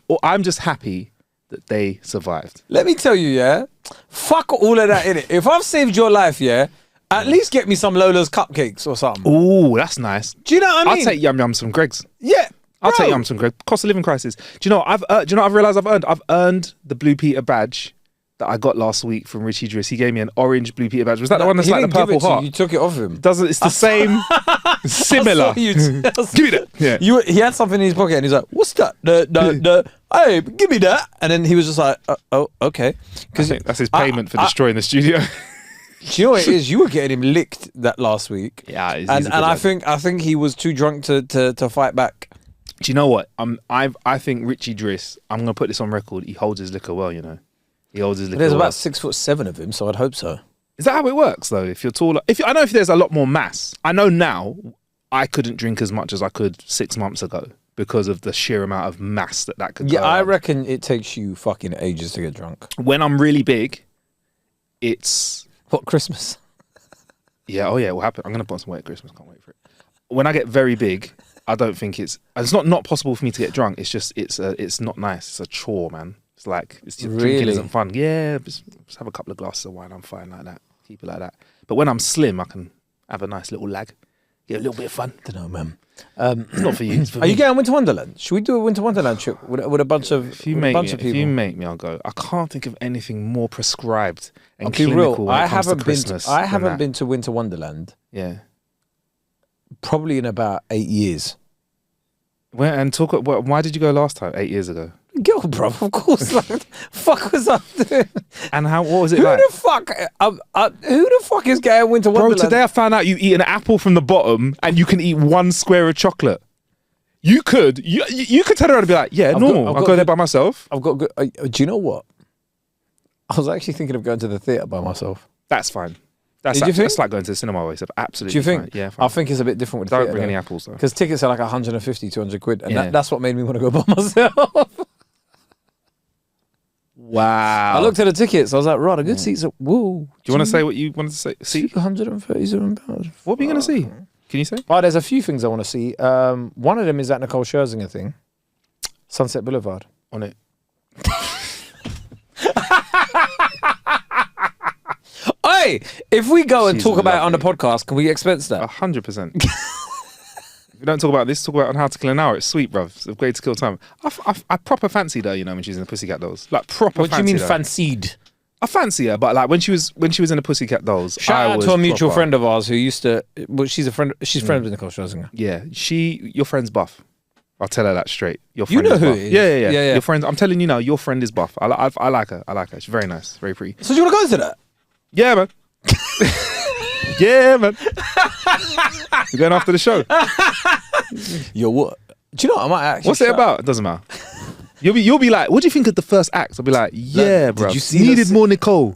Or I'm just happy that they survived. Let me tell you, yeah, fuck all of that in it. If I've saved your life, yeah, at least get me some Lola's cupcakes or something. Ooh, that's nice. Do you know what I mean? I'll take yum yums from Greg's. Yeah, I'll take yums from Greg's. Cost of living crisis. Do you know what I've realised I've earned? I've earned the Blue Peter badge that I got last week from Richie Driss. He gave me an orange Blue Peter badge. Was that the one that's like the purple heart? You took it off him. It's the same, similar. Give me that. Yeah. He had something in his pocket and he's like, what's that? Hey, give me that. And then he was just like, oh, okay. I think that's his payment for destroying the studio. Do you know what it is? You were getting him licked that last week. Yeah, he's and I think he was too drunk to fight back. Do you know what? I think Richie Driss, I'm gonna put this on record, he holds his liquor well, you know. He holds his liquor There's well. about 6'7" of him, so I'd hope so. Is that how it works though? If you're taller, I know if there's a lot more mass. I know now I couldn't drink as much as I could 6 months ago because of the sheer amount of mass that could go I on. reckon it takes you fucking ages to get drunk. When I'm really big, it's... What, Christmas? Yeah, oh yeah, it will happen. I'm going to put on some weight at Christmas, can't wait for it. When I get very big, I don't think it's not possible for me to get drunk. It's just, it's not nice. It's a chore, man. It's like, drinking isn't fun. Yeah, just have a couple of glasses of wine, I'm fine like that. Keep it like that. But when I'm slim, I can have a nice little lag. Get a little bit of fun. I don't know, man. It's not for you. It's for Are me. you going Winter Wonderland? Should we do a Winter Wonderland trip with a bunch of If people? If you make me, I'll go. I can't think of anything more prescribed and clinical real. when it comes to Christmas. I haven't been to Winter Wonderland. Yeah. Probably in about 8 years. Why did you go last time? 8 years ago. Girl, bro, of course. Like, fuck was I doing? And what was it Who like? Who the fuck is going Winter Wonderland? Bro, today I found out you eat an apple from the bottom and you can eat one square of chocolate. You could turn around and be like, yeah, normal. I'll go there by myself. I've got good. Do you know what? I was actually thinking of going to the theatre by myself. That's fine. Did you think? That's like going to the cinema by yourself. Absolutely. Do you think? Fine. Yeah, fine. I think it's a bit different with the Don't theatre, bring any apples though. because tickets are like 150, 200 quid, and Yeah. that's what made me want to go by myself. Wow. I looked at the tickets. I was like, right, a good seats. Whoa. Do you want to say what you wanted to say? See? £237. What are you going to see? Can you say? Oh, there's a few things I want to see. One of them is that Nichole Scherzinger thing. Sunset Boulevard. On it. Hey, Hey, if we go and She's talk about it on the lovely. podcast, can we expense that? 100%. If we don't talk about this, talk about on How to Kill an Hour. It's sweet, bruv. It's a way to kill time. I proper fancied her, you know, when she was in the Pussycat Dolls. Like proper. What do you mean her. fancied? I fancy her, but like when she was in the Pussycat Dolls. Shout I out was to a mutual proper- friend of ours who used to. Well, she's a friend. She's friends with Nichole Scherzinger. Yeah, your friend's buff. I'll tell her that straight. Your friend know is who buff. it is. Yeah. Yeah. Your friend. I'm telling you now, your friend is buff. I like her. I like her. She's very nice, very pretty. So do you want to go to that? Yeah, man. Yeah, man. We're going after the show. Yo, what? Do you know what? I might actually. What's it about? It doesn't matter. You'll be like, what do you think of the first act? I'll be like, yeah, bro. did you see Needed the- more Nicole.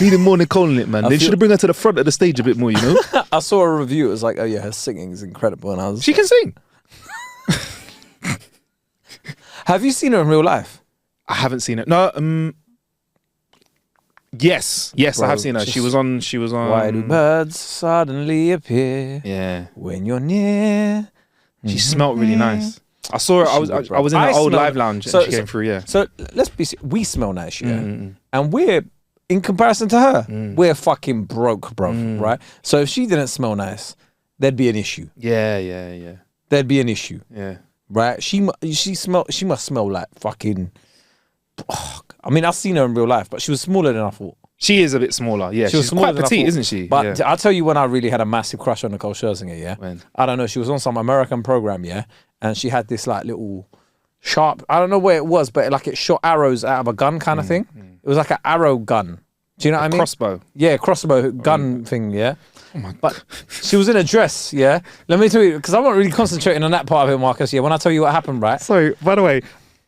Needed more Nicole in it, man. They feel- should have bring her to the front of the stage a bit more, you know? I saw a review. It was like, oh yeah, her singing is incredible, and I was. She can sing. Have you seen her in real life? I haven't seen it. No, yes, I Bro, have seen her. She was on. Why do birds suddenly appear Yeah, when you're near? she smelled really nice. I saw her. I was in I an old smelled- live lounge so- and she came through. Yeah, So let's be. We smell nice, yeah, Mm. and we're in comparison to her, we're fucking broke, bro. Right? So if she didn't smell nice, there'd be an issue. yeah. There'd be an issue, Yeah. right? She must smell like fucking. Oh, I mean, I've seen her in real life, but she was smaller than I thought. She is a bit smaller. Yeah, She was she's smaller quite than I petite, thought. isn't she? But yeah. I'll tell you when I really had a massive crush on Nichole Scherzinger, yeah? When? I don't know, she was on some American program, yeah? And she had this like little sharp, I don't know where it was, but like it shot arrows out of a gun kind of thing. It was like an arrow gun. Do you know what I mean? Crossbow. Yeah, crossbow gun thing, yeah? But she was in a dress, yeah? Let me tell you, because I'm not really concentrating on that part of it, Marcus, yeah? When I tell you what happened, right? So, by the way,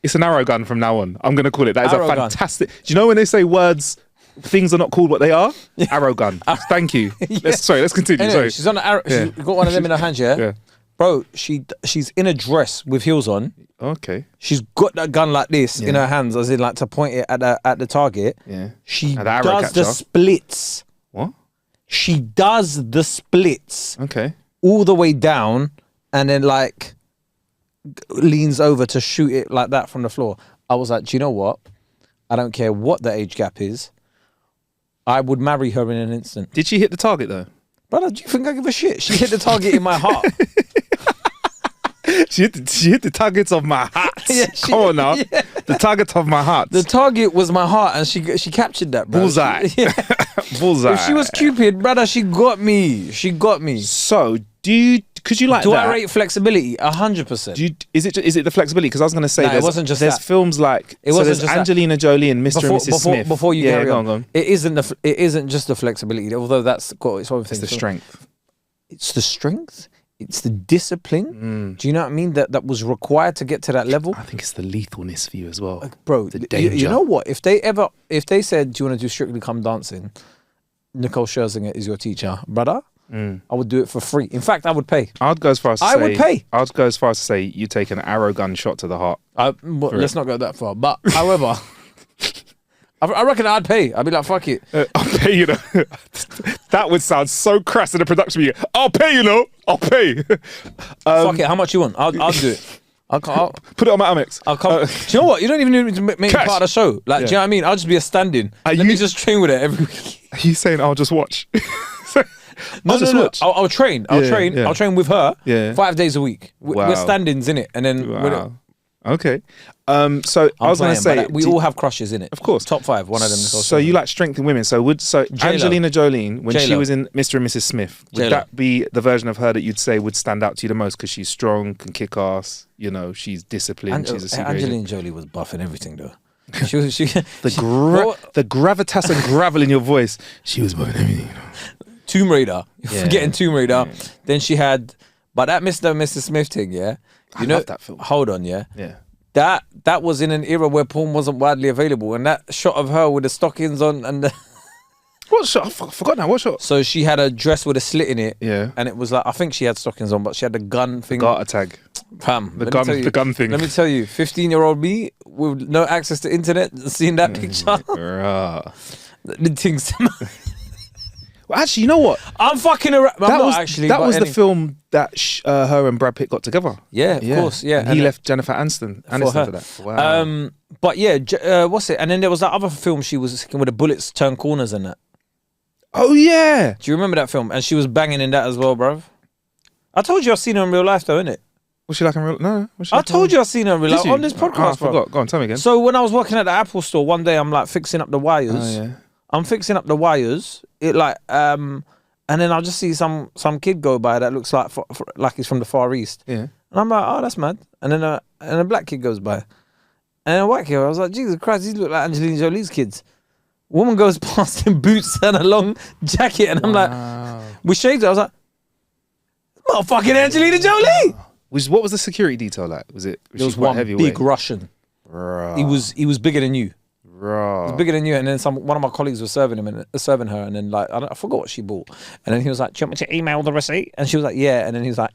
it's an arrow gun from now on. I'm going to call it. That is Arrow a gun. fantastic. Do you know when they say words, things are not called what they are? Arrow gun. Thank you. Let's continue. Anyway, Sorry. she's on the arrow, she's got one of them in her hand, yeah? Yeah. Bro, she's in a dress with heels on. Okay. She's got that gun like this in her hands, as in like to point it at the target. Yeah. She At the arrow does the catcher. splits. What? She does the splits Okay. all the way down, and then like leans over to shoot it like that from the floor. I was like, do you know what? I don't care what the age gap is. I would marry her in an instant. Did she hit the target though? Brother, do you think I give a shit? She hit the target in my heart. She hit the targets of my heart. Yeah, Come on now. yeah. The target of my heart. The target was my heart, and she captured that, bro. Bullseye. Yeah. Bullseye. If she was Cupid, brother, she got me. She got me. So, could you like Do that? I rate flexibility? 100%. Is it the flexibility? Because I was going to say No, it wasn't just there's that. films like It wasn't there's just that. Angelina Jolie and Mr. and Mrs. Smith. Before you yeah, carry go on, go on. it isn't just the flexibility, although that's got its own thing. It's the strength. It's the strength. It's the discipline. Do you know what I mean? That was required to get to that level, I think it's the lethalness for you as well. bro. The You danger. know what? If they said, "Do you want to do Strictly Come Dancing?" Nichole Scherzinger is your teacher, brother. I would do it for free. In fact, I would pay. I'd go as far as to I say, would pay. I'd go as far as to say you take an arrow gun shot to the heart. Well, let's not go that far. But however, I reckon I'd pay. I'd be like, fuck it. I'll pay you. That would sound so crass in the production meeting. I'll pay you. No, I'll pay. Fuck it. How much you want? I'll do it. I'll Put it on my Amex. come. Do you know what? You don't even need to make me Cash. part of the show. Like, do you know what I mean? I'll just be a stand-in. Are Let me you- just train with it every week. He's saying I'll just watch. No, just watch. I'll train. Yeah. I'll train with her. Yeah. 5 days a week. Wow. We're stand-ins in it, and then Wow. Okay. So I was going to say we all have crushes in it. Of course. Top 5. One of them. So you like strength in women. So Angelina Jolie, when she J-Lo. was in Mr. and Mrs. Smith, would J-Lo. that be the version of her that you'd say would stand out to you the most because she's strong, can kick ass, you know, she's disciplined, she's a secret agent. Angelina Jolie was buffing everything though. She was The gravitas and gravel in your voice. She was buffing everything. Tomb Raider. Yeah. Forgetting Tomb Raider. Then she had, but that Mr. and Mrs. Smith thing, yeah. I love that film. Hold on, yeah. Yeah. That was in an era where porn wasn't widely available, and that shot of her with the stockings on, and What shot? I forgot now. What shot? so she had a dress with a slit in it, Yeah. and it was like I think she had stockings on, but she had the gun thing. Garter tag. Pam, The let me gun. tell you- The gun thing. Let me tell you, 15-year-old me with no access to internet, seeing that picture, Rah. the things. Well, actually, you know what? I'm fucking around. I'm not actually. that but was the any- film that her and Brad Pitt got together. Yeah, of course, yeah. And And he it- left Jennifer Aniston for her. for that. Wow. But yeah, what's it? And then there was that other film she was with the bullets turn corners and that. Oh yeah. Do you remember that film? And she was banging in that as well, bruv. I told you I've seen her in real life, though, innit? Was she like in real? No. Was she I like told you I've seen her in real life on this podcast, I forgot. Go on, tell me again. So when I was working at the Apple store, one day I'm like fixing up the wires. Oh yeah. I'm fixing up the wires. It like and then I'll just see some kid go by that looks like like he's from the Far East. Yeah. And I'm like, oh, that's mad. And then a black kid goes by, and a white kid. I was like, Jesus Christ, these look like Angelina Jolie's kids. Woman goes past in boots and a long jacket, and I'm like, we shaved it. I was like, motherfucking Angelina Jolie. What was the security detail like? Was it There was one big Russian. Bruh. He was bigger than you. Bruh. He was bigger than you, and then one of my colleagues was serving her, and then like I forgot what she bought, and then he was like, "Do you want me to email the receipt?" And she was like, "Yeah," and then he was like,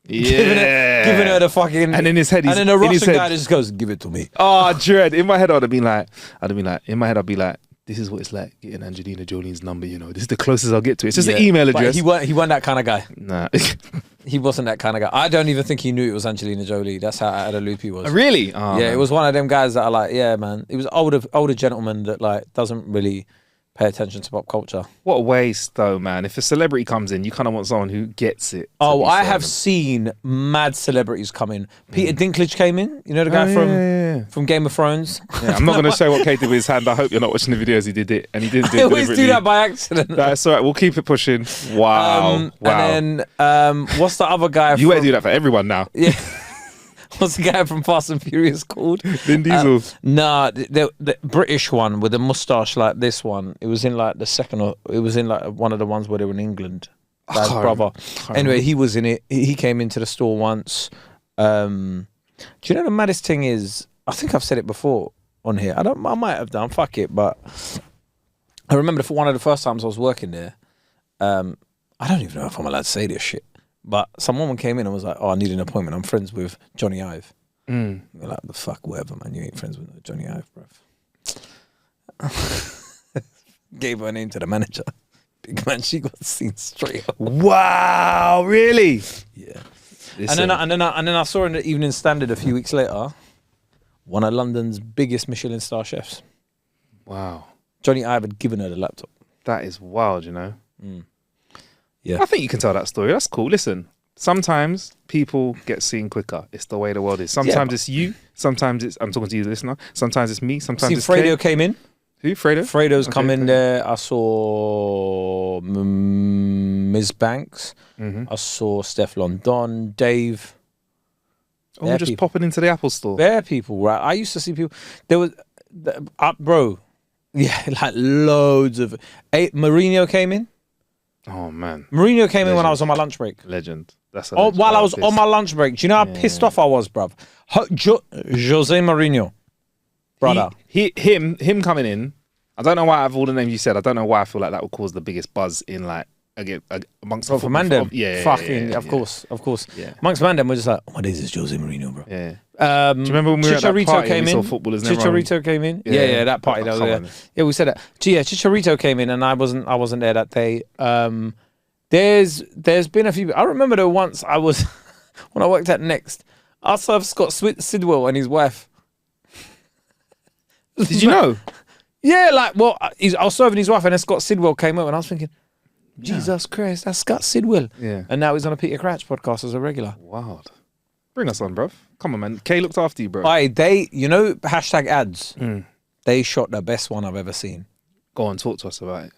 yeah, giving her the fucking, and in his head, and then the Russian guy just goes, "Give it to me." Oh, dread! In my head, I'd be like, this is what it's like getting Angelina Jolie's number. You know, this is the closest I'll get to it. It's just an email address. He wasn't that kind of guy. Nah. He wasn't that kind of guy. I don't even think he knew it was Angelina Jolie. That's how out of the loop he was. Really? Oh, yeah, man. It was one of them guys that are like, yeah, man. He was older gentleman that like doesn't really pay attention to pop culture. What a waste, though, man. If a celebrity comes in, you kind of want someone who gets it. Oh, I have seen mad celebrities come in. Peter Dinklage came in. You know the guy from Game of Thrones. Yeah, I'm not going to show what Kae did with his hand. I hope you're not watching the videos. He did it, and he didn't do it. I always do that by accident. That's all right. We'll keep it pushing. Wow. And then what's the other guy? You won't do that for everyone now. Yeah. What's the guy from Fast and Furious called? Vin Diesel. Nah, the British one with the moustache like this one. It was in like the second, or it was in like one of the ones where they were in England. His brother. Anyway, he was in it. He came into the store once. Do you know the maddest thing is? I think I've said it before on here. I might have done. Fuck it. But I remember one of the first times I was working there. I don't even know if I'm allowed to say this shit. But some woman came in and was like, "Oh, I need an appointment. I'm friends with Johnny Ive." We're like, "The fuck, whatever, man. You ain't friends with Johnny Ive, bruv." Gave her name to the manager. Big man, she got seen straight up. Wow, really? Yeah. Listen. And then I saw in the Evening Standard a few weeks later, one of London's biggest Michelin star chefs. Wow. Johnny Ive had given her the laptop. That is wild, you know. Yeah. I think you can tell that story. That's cool. Listen, sometimes people get seen quicker. It's the way the world is. Sometimes it's you. Sometimes it's, I'm talking to you, the listener. Sometimes it's me. Sometimes it's Fredo Kae. came in. Who? Fredo? Fredo's come in there. I saw Ms. Banks. I saw Steph London, Dave. Oh, we're just popping into the Apple store. Bare people, right? I used to see people. There was, bro, yeah, like loads of. Mourinho came in. Oh man, Mourinho came in when I was on my lunch break. Legend. That's while I was on my lunch break. Do you know how pissed off I was, bruv? Jose Mourinho, brother. Him coming in. I don't know why. Out of all the names you said, I don't know why I feel like that would cause the biggest buzz in like amongst for Mandem. Of course. Yeah. Amongst Mandem, we're just like, oh my days, is Jose Mourinho, bro. Yeah. Do you remember when we were at that party and we saw footballers? Chicharito came in. Yeah, that party. Yeah, we said that. Yeah, Chicharito came in, and I wasn't there that day. There's been a few. I remember though once I was when I worked at Next. I served Scott Sidwell and his wife. Did you know? Yeah, like I was serving his wife, and then Scott Sidwell came up, and I was thinking, Jesus Christ, that's Scott Sidwell. Yeah. And now he's on a Peter Crouch podcast as a regular. Wild. Bring us on, bruv. Come on, man. Kae looked after you, bro. You know, hashtag ads. They shot the best one I've ever seen. Go on, talk to us about it.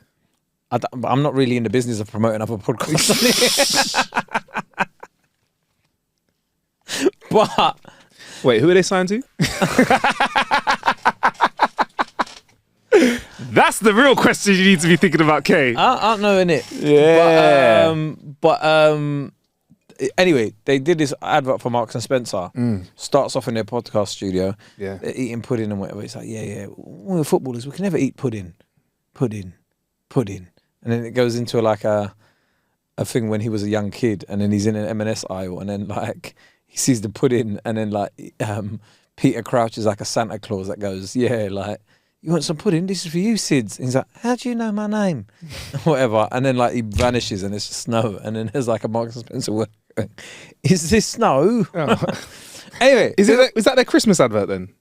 I'm not really in the business of promoting other podcasts. But wait, who are they signed to? That's the real question you need to be thinking about, Kae. I don't know, innit? Yeah. But anyway, they did this advert for Marks and Spencer. Starts off in their podcast studio. Yeah. They're eating pudding and whatever. It's like, yeah. We're footballers. We can never eat pudding. And then it goes into like a thing when he was a young kid, and then he's in an M&S aisle, and then like he sees the pudding, and then like Peter Crouch is like a Santa Claus that goes, yeah, like, you want some pudding? This is for you, Sids. And he's like, how do you know my name? Whatever. And then like he vanishes and it's just snow. And then there's like a Marks and Spencer word going, is this snow? Oh. Anyway. Is that their Christmas advert then?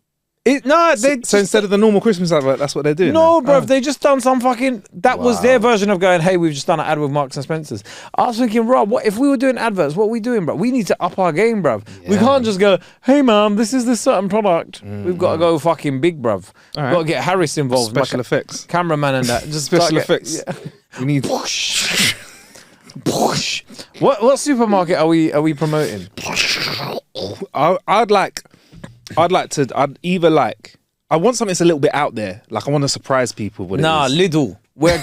So instead of the normal Christmas advert, that's what they're doing. No, now? bruv, they just done some fucking. That was their version of going, hey, we've just done an ad with Marks and Spencers. I was thinking, Rob, what if we were doing adverts? What are we doing, bruv? We need to up our game, bruv. We can't just go, hey, mum, this is this certain product. We've got to go fucking big, bruv. We've got to get Harris involved, Special effects, cameraman, and that. Just special effects. Yeah. We need. What supermarket are we promoting? I want something that's a little bit out there. Like I want to surprise people with it. Lidl. We're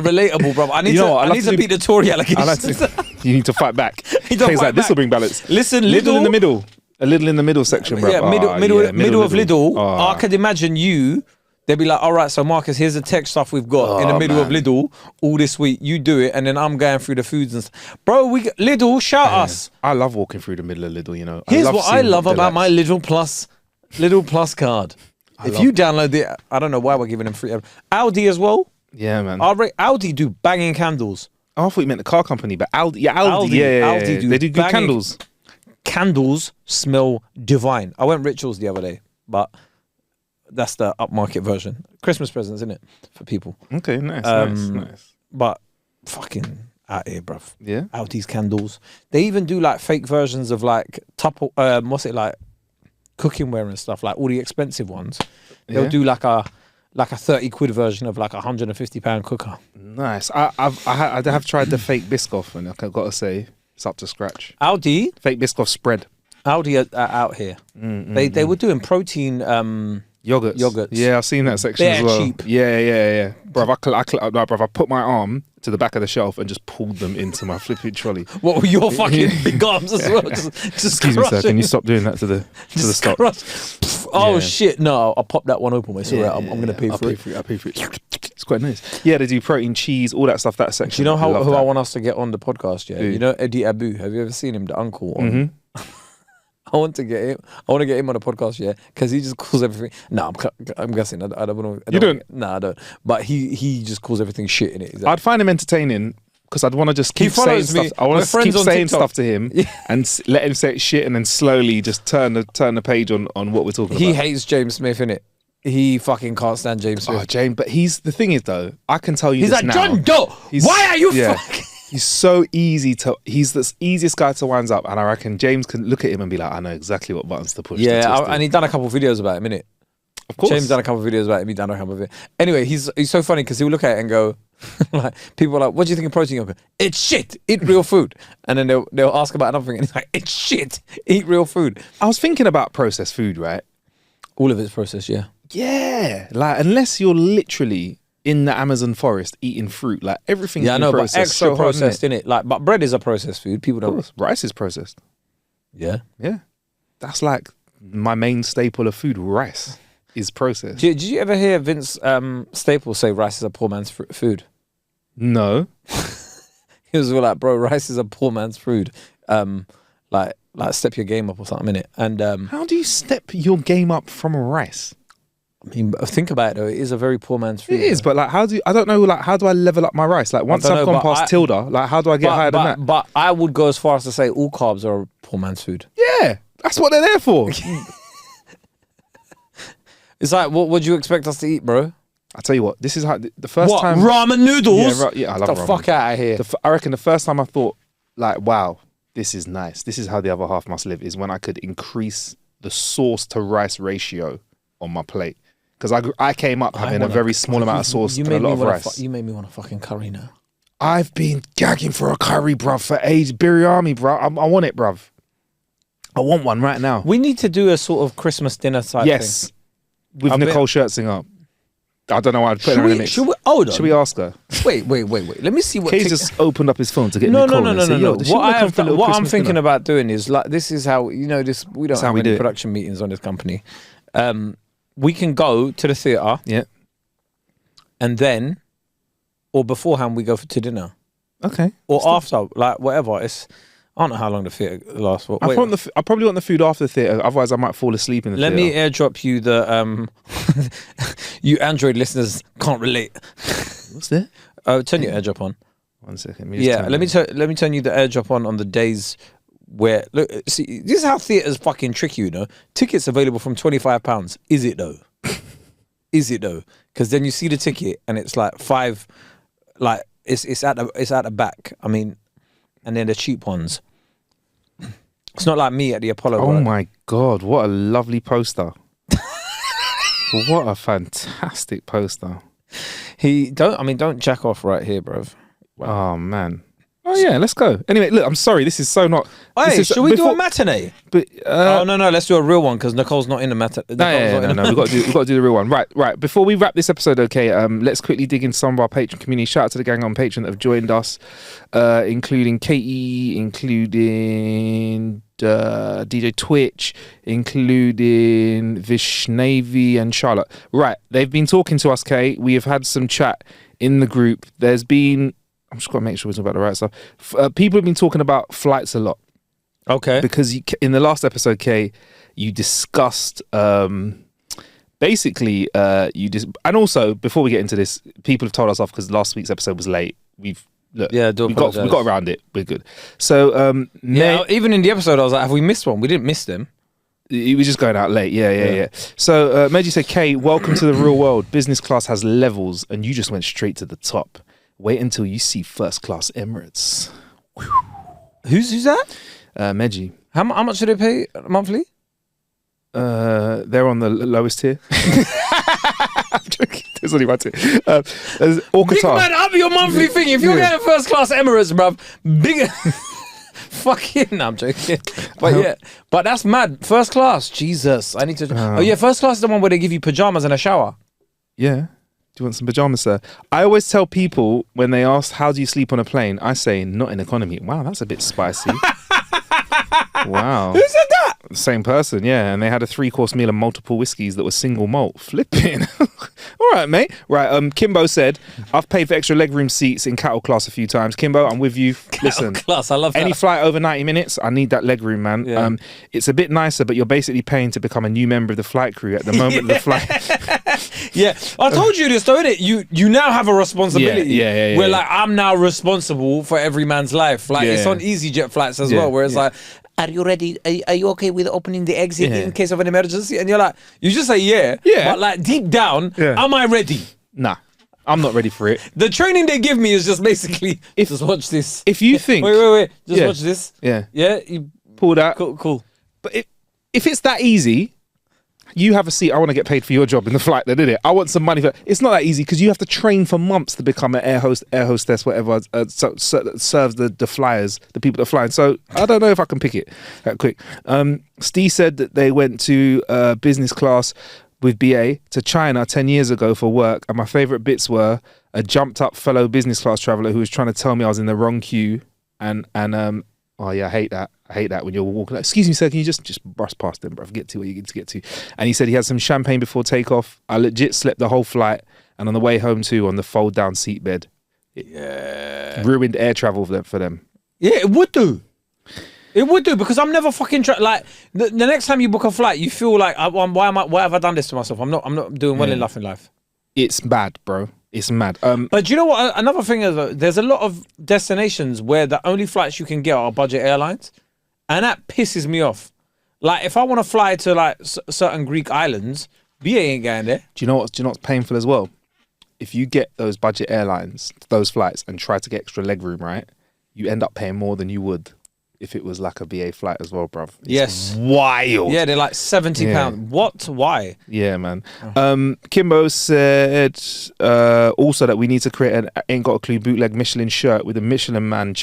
relatable, bro. I need to beat the Tory allegations. You need to fight back. This will bring balance. Listen, Lidl in the middle. A little in the middle section, bro. Yeah, middle of Lidl. I could imagine you. They'd be like, all right, so Marcus, here's the tech stuff we've got in the middle of Lidl all this week. You do it, and then I'm going through the foods and stuff. Bro, Lidl, shout us. I love walking through the middle of Lidl, you know. Here's what I love about my Lidl Plus card. If you download it, I don't know why we're giving them free. Aldi as well. Yeah, man. Aldi do banging candles. Oh, I thought you meant the car company, but Aldi. Aldi they do good candles. Candles smell divine. I went Rituals the other day, but that's the upmarket version. Christmas presents, isn't it, for people? Okay, nice. But fucking out here, bruv. Yeah. Aldi's candles. They even do like fake versions of like cooking ware and stuff, like all the expensive ones. They'll do like a 30 quid version of like a £150 cooker. Nice. I have tried the fake Biscoff, and I've got to say it's up to scratch. Aldi fake Biscoff spread. Aldi are out here. They were doing protein yogurts. Yeah, I've seen that section as well. Cheap. Yeah. Bruv, I put my arm to the back of the shelf and just pulled them into my flipping trolley. What were your fucking big arms as well? Just excuse me, sir. Can you stop doing that to the stop? Oh shit! No, I'll pop that one open. It's alright. I'm gonna pay for it. I'll pay for it. It's quite nice. Yeah, they do protein, cheese, all that stuff. That section. Do you know who I want us to get on the podcast? Yeah, you know Eddie Abew. Have you ever seen him, the uncle? I want to get him. I want to get him on the podcast, yeah, because he just calls everything. No, I'm guessing. I don't want to. You don't? No, I don't. But he just calls everything shit in it. Like, I'd find him entertaining because I'd want to just keep saying stuff. I want to keep saying stuff to him and let him say shit, and then slowly just turn the page on what we're talking about. He hates James Smith, innit? He fucking can't stand James Smith. Oh, James, but the thing is though, I can tell you he's this like, now. John Doe, why are you fucking... He's so easy he's the easiest guy to wind up, and I reckon James can look at him and be like, I know exactly what buttons to push. Yeah, and he done a couple of videos about him, innit? Of course. James done a couple of videos about him, he done a couple of videos. Anyway, he's so funny because he'll look at it and go, like, people are like, what do you think of protein yogurt? It's shit, eat real food. And then they'll ask about another thing, and he's like, it's shit, eat real food. I was thinking about processed food, right? All of it's processed, yeah. Yeah, like, unless you're literally in the Amazon forest eating fruit, like everything. Yeah, I know, but extra processed in it. Like, but bread is a processed food. People don't. Rice is processed. Yeah, that's like my main staple of food. Rice is processed. Did you ever hear Vince Staples say rice is a poor man's food? No. He was like, bro, rice is a poor man's food. Like step your game up or something, innit? And how do you step your game up from rice? I mean, think about it though. It is a very poor man's food. It is, but like, I don't know. Like, how do I level up my rice? Like, once I've gone past Tilda, like, how do I get higher than that? But I would go as far as to say all carbs are a poor man's food. Yeah, that's what they're there for. It's like, what would you expect us to eat, bro? I tell you what, this is how the first time ramen noodles. Yeah, I love Get the fuck out of here. I reckon the first time I thought, like, wow, this is nice. This is how the other half must live. Is when I could increase the sauce to rice ratio on my plate. Because I came up having a very small amount of sauce and a lot of rice. You made me want a fucking curry now. I've been gagging for a curry, bruv, for age. Biryani, bruv. I want it, bruv. I want one right now. We need to do a sort of Christmas dinner type thing. Yes. With Nichole Scherzinger. I don't know why I'd put her in the mix. Should we ask her? Wait. Let me see what... Kae's just opened up his phone to get No. Nichole. What I'm thinking about doing is, like, this is how, you know, this. We don't have any production meetings on this company. We can go to the theatre. Yeah. And then, or beforehand, we go to dinner. Okay. Or after, like, whatever. I don't know how long the theatre lasts for. I probably want the food after the theatre, otherwise I might fall asleep in the theatre. Let me airdrop you the... you Android listeners can't relate. What's that? Turn your airdrop on. 1 second. Let me turn you the airdrop on the days where look, see, this is how theaters fucking trick you, you know. Tickets available from £25. Is it though? Is it though? Because then you see the ticket and it's like five, like it's at the back. I mean, and then the cheap ones. It's not like me at the Apollo. Oh my God, what a lovely poster. What a fantastic poster. Don't jack off right here, bruv. Wow. Oh man. Oh yeah, let's go. Anyway, look, I'm sorry, this is so not. Hey, should we do a matinee? But no, let's do a real one because Nicole's not in the matinee. No, we've got to do the real one. Right. Before we wrap this episode, okay, let's quickly dig into some of our Patreon community. Shout out to the gang on Patreon that have joined us, including Katie, including DJ Twitch, including Vishnavi and Charlotte. Right, they've been talking to us, Kay. We have had some chat in the group. There's been, I'm just got to make sure we're talking about the right stuff. People have been talking about flights a lot. Okay. Because in the last episode, Kay, you discussed basically and also before we get into this, people have told us off because last week's episode was late. We got around it. We're good. So even in the episode, I was like, have we missed one? We didn't miss them. He was just going out late. Yeah. So Meji said, Kay, welcome to the real world. Business class has levels and you just went straight to the top. Wait until you see first class Emirates. Whew. Who's that? Meji. How much do they pay monthly? They're on the lowest tier. I'm joking. There's only one tier. There's Big man, up your monthly thing. If you're getting first class Emirates, bruv, bigger. Fucking, no, I'm joking. But but that's mad. First class, Jesus. I need to. First class is the one where they give you pajamas and a shower. Yeah. Do you want some pajamas, sir? I always tell people when they ask, how do you sleep on a plane? I say, not in economy. Wow, that's a bit spicy. Wow. Who said that? Same person, yeah. And they had a 3-course meal and multiple whiskies that were single malt. Flipping. All right, mate. Right, Kimbo said, I've paid for extra legroom seats in cattle class a few times. Kimbo, I'm with you. Listen, class, I love that. Any flight over 90 minutes, I need that legroom, man. Yeah. It's a bit nicer, but you're basically paying to become a new member of the flight crew at the moment of the flight. Yeah, I told you this though, innit? You now have a responsibility. Yeah. Where like I'm now responsible for every man's life. Like it's on EasyJet flights as well, where it's like, are you ready? Are you okay with opening the exit in case of an emergency? And you're like, you just say yeah. But like deep down, am I ready? Nah, I'm not ready for it. The training they give me is just basically, just watch this. If you think... Wait. Just watch this. Yeah. Yeah? You pull that. Cool. But if it's that easy... You have a seat. I want to get paid for your job in the flight. Then, innit? I want some money for. It's not that easy because you have to train for months to become an air hostess, whatever. Serves the flyers, the people that are flying. So I don't know if I can pick it that quick. Steve said that they went to business class with BA to China 10 years ago for work, and my favourite bits were a jumped up fellow business class traveller who was trying to tell me I was in the wrong queue, and oh yeah, I hate that. I hate that when you're walking. Like, excuse me, sir, can you just brush past them, bruv? Get to where you need to get to. And he said he had some champagne before takeoff. I legit slept the whole flight, and on the way home too, on the fold-down seat bed. Ruined air travel for them. Yeah, it would do. It would do because I'm never fucking like the next time you book a flight, you feel like why have I done this to myself? I'm not doing well enough in life. It's bad, bro. It's mad. But do you know what? Another thing is there's a lot of destinations where the only flights you can get are budget airlines. And that pisses me off. Like, if I want to fly to like certain Greek islands, BA ain't going there. Do you know what's painful as well? If you get those budget airlines, those flights, and try to get extra legroom, right? You end up paying more than you would if it was like a BA flight as well, bruv. It's wild. Yeah, they're like £70. What? Why? Yeah, man. Kimbo said also that we need to create an Ain't Got a Clue bootleg Michelin shirt with a Michelin man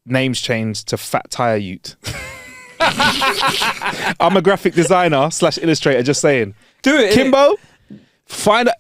names changed to Fat Tire Ute. I'm a graphic designer / illustrator, just saying. Do it, Kimbo.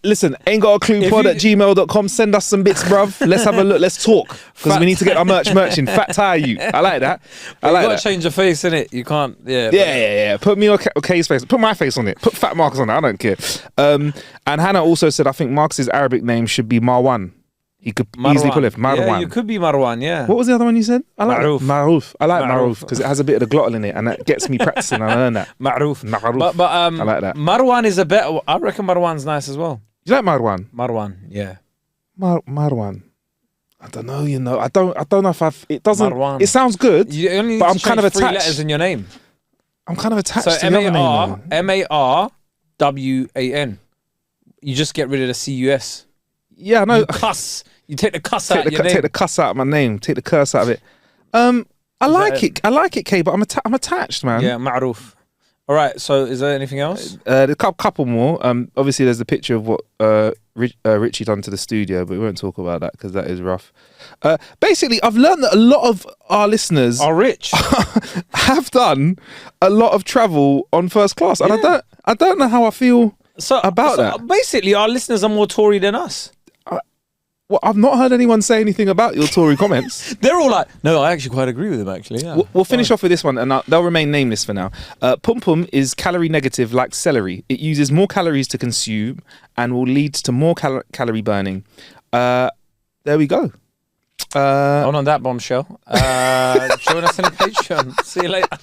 Listen, Ain't Got a Clue pod at gmail.com. Send us some bits, bruv. Let's have a look. Let's talk. Because we need to get our merch in. Fat Tire Ute. I like that. You got to change your face, innit? You can't, Yeah. Put me on Kay's face. Put my face on it. Put Fat Marcus on it. I don't care. And Hannah also said, I think Marcus's Arabic name should be Marwan. He could easily pull it. Marwan. Yeah, you could be Marwan, yeah. What was the other one you said? I like Maruf. Maruf. I like Maruf because it has a bit of the glottal in it and that gets me practicing. I learn that. Maruf. But I like that. Marwan is a better... I reckon Marwan's nice as well. You like Marwan? Marwan, yeah. Marwan. I don't know. You know, I don't know if I've. It doesn't. Marwan. It sounds good, You only need but to I'm kind of change 3 attached. letters in your name. I'm kind of attached So to the other name. MARWAN. You just get rid of the CUS. Yeah, I know. You cuss. You take the cuss out of your name. Take the cuss out of my name. Take the curse out of it. I like it. I like it, Kay, but I'm attached, man. Yeah, ma'roof. All right. So, is there anything else? A couple more. Obviously, there's a picture of what Richie done to the studio, but we won't talk about that because that is rough. Basically, I've learned that a lot of our listeners Are rich. have done a lot of travel on first class, and I don't know how I feel about that. Basically, our listeners are more Tory than us. Well, I've not heard anyone say anything about your Tory comments. They're all like, no, I actually quite agree with them, actually. Yeah. We'll finish off with this one, and they'll remain nameless for now. Pum Pum is calorie negative like celery. It uses more calories to consume and will lead to more calorie burning. There we go. On that bombshell. Join us in a Patreon. See you later.